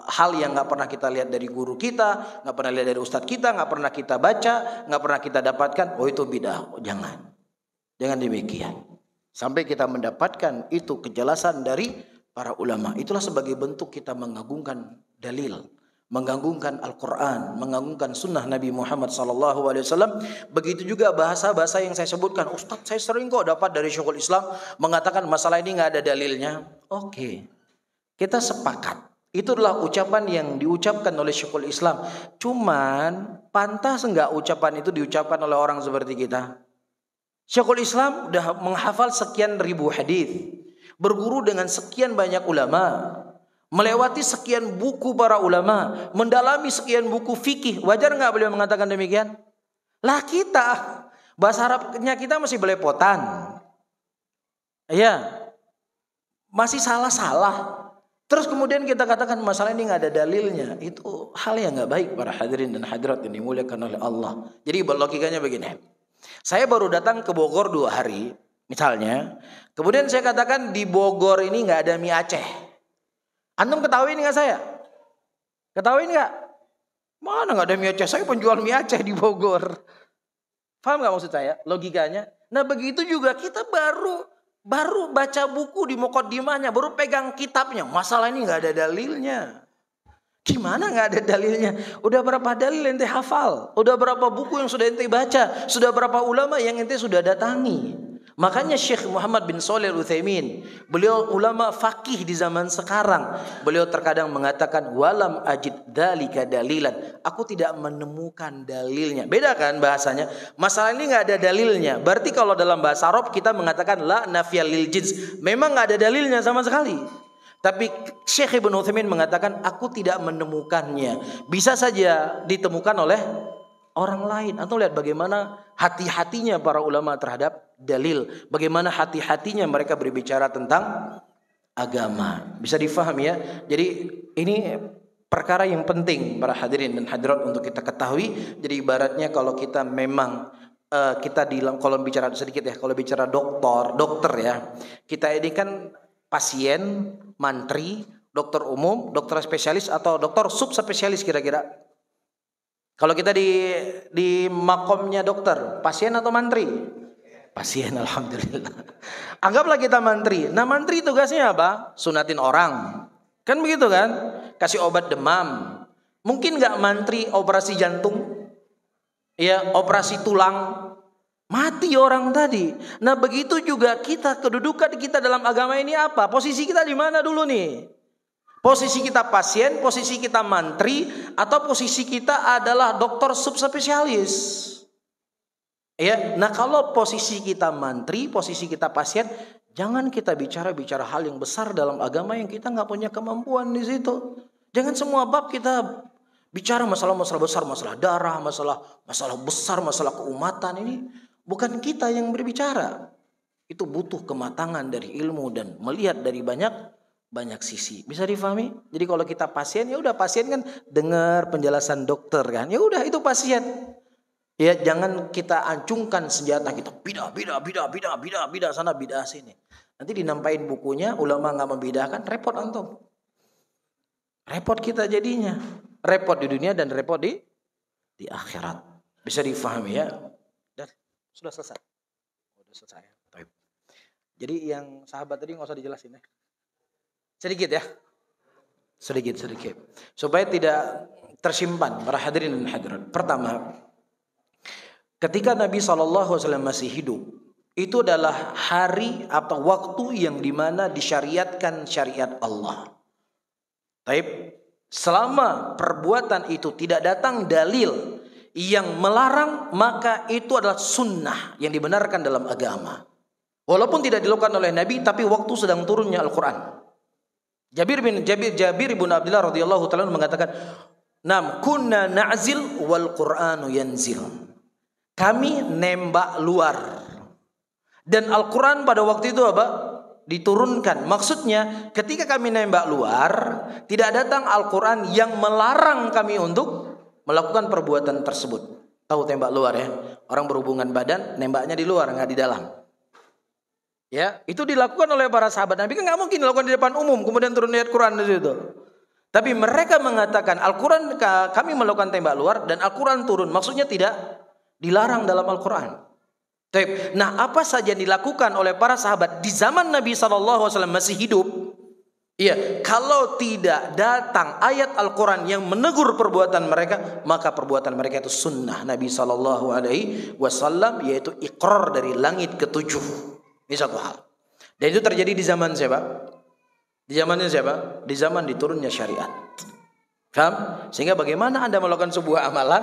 hal yang nggak pernah kita lihat dari guru kita, nggak pernah lihat dari ustadz kita, nggak pernah kita baca, nggak pernah kita dapatkan, oh itu bidah. Jangan demikian. Sampai kita mendapatkan itu kejelasan dari para ulama. Itulah sebagai bentuk kita mengagungkan dalil, mengagungkan Al-Quran, mengagungkan sunnah Nabi Muhammad SAW. Begitu juga bahasa-bahasa yang saya sebutkan. Ustaz, saya sering kok dapat dari Syekhul Islam mengatakan masalah ini nggak ada dalilnya. Oke, kita sepakat. Itu adalah ucapan yang diucapkan oleh Syekhul Islam. Cuman pantas nggak ucapan itu diucapkan oleh orang seperti kita? Syekhul Islam udah menghafal sekian ribu hadis, berguru dengan sekian banyak ulama, melewati sekian buku para ulama, mendalami sekian buku fikih. Wajar nggak beliau mengatakan demikian? Lah kita, bahasa Arabnya kita masih belepotan. Iya, masih salah-salah. Terus kemudian kita katakan masalah ini nggak ada dalilnya. Itu hal yang nggak baik para hadirin dan hadirat yang dimuliakan oleh Allah. Jadi logikanya begini. Saya baru datang ke Bogor 2 hari, misalnya. Kemudian saya katakan di Bogor ini nggak ada mie Aceh. Antum ketahuin nggak saya? Ketahuin nggak? Mana nggak ada mie Aceh? Saya penjual mie Aceh di Bogor. Paham nggak maksud saya? Logikanya. Nah begitu juga kita baru baca buku di muqaddimahnya, baru pegang kitabnya. Masalah ini nggak ada dalilnya. Gimana nggak ada dalilnya? Udah berapa dalil ente hafal? Udah berapa buku yang sudah ente baca? Sudah berapa ulama yang ente sudah datangi? Makanya Syekh Muhammad bin Shalih Al-Utsaimin, beliau ulama faqih di zaman sekarang, beliau terkadang mengatakan walam ajid dzalika dalilan, aku tidak menemukan dalilnya. Beda kan bahasanya? Masalah ini nggak ada dalilnya. Berarti kalau dalam bahasa Arab kita mengatakan la nafiyal lil jins, memang nggak ada dalilnya sama sekali. Tapi Syekh Ibnu Utsaimin mengatakan aku tidak menemukannya. Bisa saja ditemukan oleh orang lain. Atau lihat bagaimana hati-hatinya para ulama terhadap dalil. Bagaimana hati-hatinya mereka berbicara tentang agama. Bisa difahami ya. Jadi ini perkara yang penting para hadirin dan hadirat untuk kita ketahui. Jadi ibaratnya kalau kita memang kita kalau bicara sedikit ya, kalau bicara dokter ya. Kita ini kan pasien, mantri, dokter umum, dokter spesialis atau dokter subspesialis kira-kira. Kalau kita di makomnya dokter, pasien atau mantri? Pasien, alhamdulillah. Anggaplah kita mantri. Nah mantri tugasnya apa? Sunatin orang. Kan begitu kan? Kasih obat demam. Mungkin gak mantri operasi jantung? Ya, operasi tulang. Mati orang tadi. Nah begitu juga kita, kedudukan kita dalam agama ini apa? Posisi kita di mana dulu nih? Posisi kita pasien, posisi kita mantri, atau posisi kita adalah dokter subspesialis. Ya, nah kalau posisi kita mantri, posisi kita pasien, jangan kita bicara hal yang besar dalam agama yang kita nggak punya kemampuan di situ. Jangan semua bab kita bicara masalah-masalah besar, masalah darah, masalah besar, masalah keumatan. Ini bukan kita yang berbicara. Itu butuh kematangan dari ilmu dan melihat dari banyak sisi. Bisa difahami? Jadi kalau kita pasien, ya udah pasien kan dengar penjelasan dokter kan. Ya udah itu pasien. Ya jangan kita acungkan senjata kita bidah sana bidah sini. Nanti dinampain bukunya, ulama nggak membidahkan, repot antum. Repot kita jadinya. Repot di dunia dan repot di akhirat. Bisa difahami ya? Dan sudah selesai. Sudah selesai. Jadi yang sahabat tadi nggak usah dijelasin ya. Sedikit ya. Sedikit. Supaya tidak tersimpan para hadirin dan hadirat. Pertama, ketika Nabi SAW masih hidup, itu adalah hari atau waktu yang dimana disyariatkan syariat Allah. Taib, selama perbuatan itu tidak datang dalil yang melarang, maka itu adalah sunnah yang dibenarkan dalam agama. Walaupun tidak dilakukan oleh Nabi, tapi waktu sedang turunnya Al-Quran. Jabir bin Abdullah radhiyallahu ta'ala mengatakan, "Nam kunna na'zil wal Qur'anu yanzil." Kami nembak luar. Dan Al-Qur'an pada waktu itu apa? Diturunkan. Maksudnya ketika kami nembak luar, tidak datang Al-Qur'an yang melarang kami untuk melakukan perbuatan tersebut. Tahu tembak luar ya? Orang berhubungan badan, nembaknya di luar, enggak di dalam. Ya, itu dilakukan oleh para sahabat Nabi, kan nggak mungkin dilakukan di depan umum kemudian turun ayat Quran di situ. Tapi mereka mengatakan Al-Quran, kami melakukan tembak luar dan Al-Quran turun. Maksudnya tidak dilarang dalam Al-Quran. Nah, apa saja yang dilakukan oleh para sahabat di zaman Nabi SAW masih hidup? Iya, kalau tidak datang ayat Al-Quran yang menegur perbuatan mereka, maka perbuatan mereka itu sunnah Nabi SAW, yaitu iqrar dari langit ketujuh. Ini satu hal. Dan itu terjadi di zaman siapa? Di zamannya siapa? Di zaman diturunnya syariat. Paham? Sehingga bagaimana Anda melakukan sebuah amalan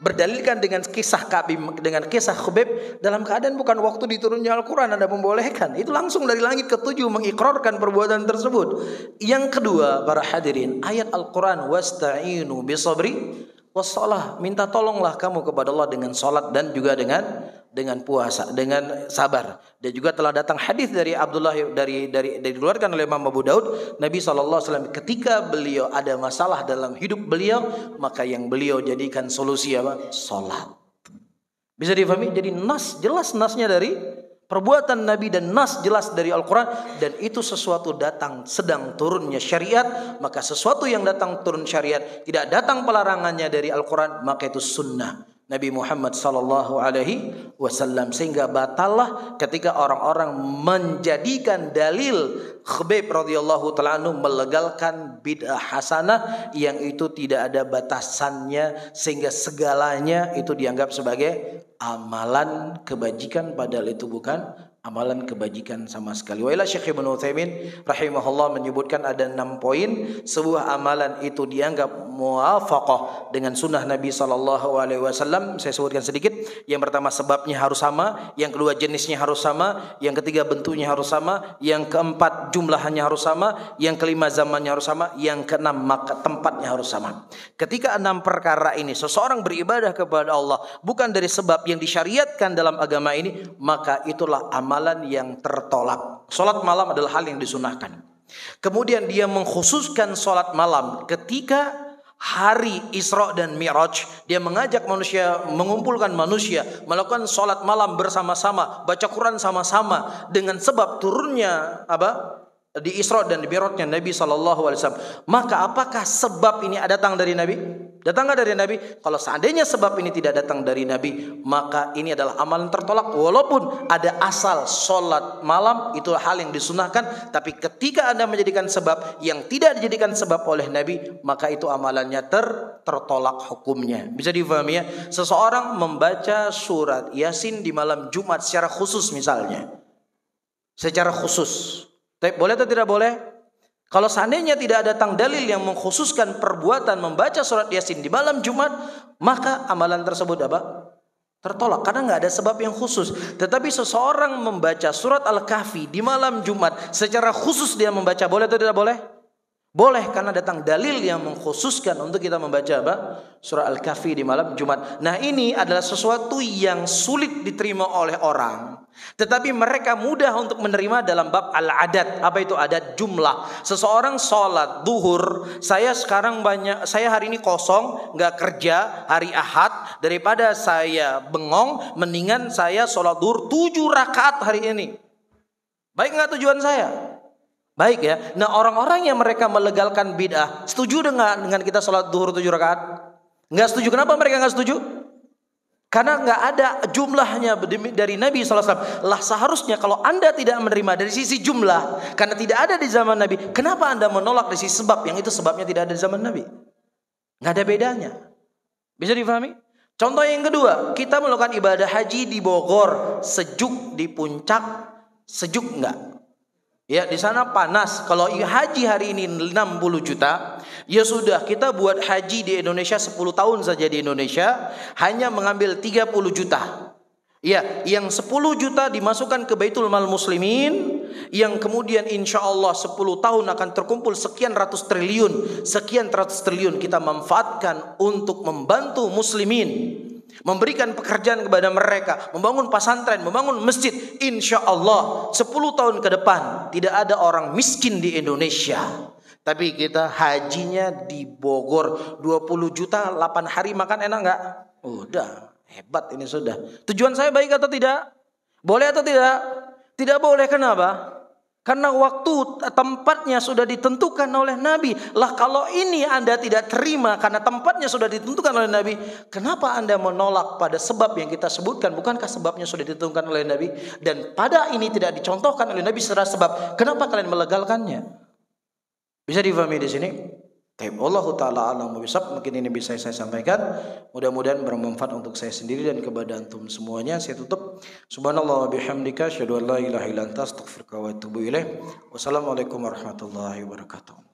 berdalilkan dengan kisah Ka'b, dengan kisah Khubayb, dalam keadaan bukan waktu diturunnya Al-Quran Anda membolehkan. Itu langsung dari langit ketujuh mengikrarkan perbuatan tersebut. Yang kedua, para hadirin, ayat Al-Quran, wasta'inu bisabri wassalah, minta tolonglah kamu kepada Allah dengan salat dan juga dengan puasa, dengan sabar. Dan juga telah datang hadis dari Abdullah dari dikeluarkan oleh Imam Abu Daud, Nabi SAW ketika beliau ada masalah dalam hidup beliau, maka yang beliau jadikan solusi apa? Salat. Bisa difahami? Jadi jelas nasnya dari perbuatan Nabi dan nas jelas dari Al-Quran, dan itu sesuatu datang sedang turunnya syariat, maka sesuatu yang datang turun syariat tidak datang pelarangannya dari Al-Quran, maka itu sunnah Nabi Muhammad SAW. Sehingga batallah ketika orang-orang menjadikan dalil Khubayb radhiyallahu ta'ala anhu melegalkan bid'ah hasanah yang itu tidak ada batasannya, sehingga segalanya itu dianggap sebagai amalan kebajikan, padahal itu bukan amalan kebajikan sama sekali. Wa ila Syekh Ibnu Utsaimin rahimahullah menyebutkan ada 6 poin sebuah amalan itu dianggap muwafaqah dengan sunnah Nabi SAW. Saya sebutkan sedikit. Yang pertama, sebabnya harus sama. Yang kedua, jenisnya harus sama. Yang ketiga, bentuknya harus sama. Yang keempat, jumlahnya harus sama. Yang kelima, zamannya harus sama. Yang keenam, maka tempatnya harus sama. Ketika 6 perkara ini seseorang beribadah kepada Allah bukan dari sebab yang disyariatkan dalam agama ini, maka itulah amalan yang tertolak. Salat malam adalah hal yang disunahkan. Kemudian dia mengkhususkan salat malam ketika hari Isra dan Mi'raj, dia mengajak manusia, mengumpulkan manusia melakukan salat malam bersama-sama, baca Quran sama-sama, dengan sebab turunnya apa? Di Isra dan di Mi'rajnya Nabi SAW. Maka apakah sebab ini datang dari Nabi? Datang nggak dari Nabi? Kalau seandainya sebab ini tidak datang dari Nabi, maka ini adalah amalan tertolak. Walaupun ada asal sholat malam, itu hal yang disunahkan. Tapi ketika Anda menjadikan sebab yang tidak dijadikan sebab oleh Nabi, maka itu amalannya tertolak hukumnya. Bisa difahami ya? Seseorang membaca surat Yasin di malam Jumat secara khusus misalnya. Secara khusus. Boleh atau tidak boleh? Kalau seandainya tidak datang dalil yang mengkhususkan perbuatan membaca surat Yasin di malam Jumat, maka amalan tersebut apa? Tertolak, karena nggak ada sebab yang khusus. Tetapi seseorang membaca surat Al-Kahfi di malam Jumat secara khusus, dia membaca, boleh atau tidak boleh? Boleh, karena datang dalil yang mengkhususkan untuk kita membaca apa? Surah Al-Kahfi di malam Jumat. Nah, ini adalah sesuatu yang sulit diterima oleh orang, tetapi mereka mudah untuk menerima dalam bab al-adat. Apa itu adat? Jumlah. Seseorang sholat duhur, saya hari ini kosong, nggak kerja, hari Ahad, daripada saya bengong, mendingan saya sholat duhur 7 rakaat hari ini. Baik nggak tujuan saya? Baik ya. Nah, orang-orang yang mereka melegalkan bid'ah, setuju dengan kita sholat duhur 7 rakaat? Nggak setuju. Kenapa mereka nggak setuju? Karena nggak ada jumlahnya dari Nabi SAW. Lah seharusnya kalau Anda tidak menerima dari sisi jumlah, karena tidak ada di zaman Nabi, kenapa Anda menolak dari sisi sebab, yang itu sebabnya tidak ada di zaman Nabi? Nggak ada bedanya. Bisa difahami? Contoh yang kedua, kita melakukan ibadah haji di Bogor, sejuk di puncak, sejuk nggak? Ya, di sana panas. Kalau haji hari ini 60 juta, ya sudah, kita buat haji di Indonesia 10 tahun saja di Indonesia, hanya mengambil 30 juta. Ya, yang 10 juta dimasukkan ke Baitul Mal Muslimin, yang kemudian insya Allah 10 tahun akan terkumpul sekian ratus triliun kita manfaatkan untuk membantu muslimin, memberikan pekerjaan kepada mereka, membangun pesantren, membangun masjid. Insya Allah 10 tahun ke depan tidak ada orang miskin di Indonesia. Tapi kita hajinya di Bogor 20 juta 8 hari makan enak nggak? Udah hebat ini sudah. Tujuan saya baik atau tidak? Boleh atau tidak? Tidak boleh. Kenapa? Karena waktu tempatnya sudah ditentukan oleh Nabi. Lah kalau ini Anda tidak terima karena tempatnya sudah ditentukan oleh Nabi, kenapa Anda menolak pada sebab yang kita sebutkan? Bukankah sebabnya sudah ditentukan oleh Nabi? Dan pada ini tidak dicontohkan oleh Nabi secara sebab. Kenapa kalian melegalkannya? Bisa difahami di sini? Wallahu ta'ala a'lam bishawab. Mungkin ini bisa saya sampaikan. Mudah-mudahan bermanfaat untuk saya sendiri dan kepada antum semuanya. Saya tutup. Subhanallah wa bihamdika asyhadu an la ilaha illa anta astaghfiruka wa atubu ilaik. Wassalamualaikum warahmatullahi wabarakatuh.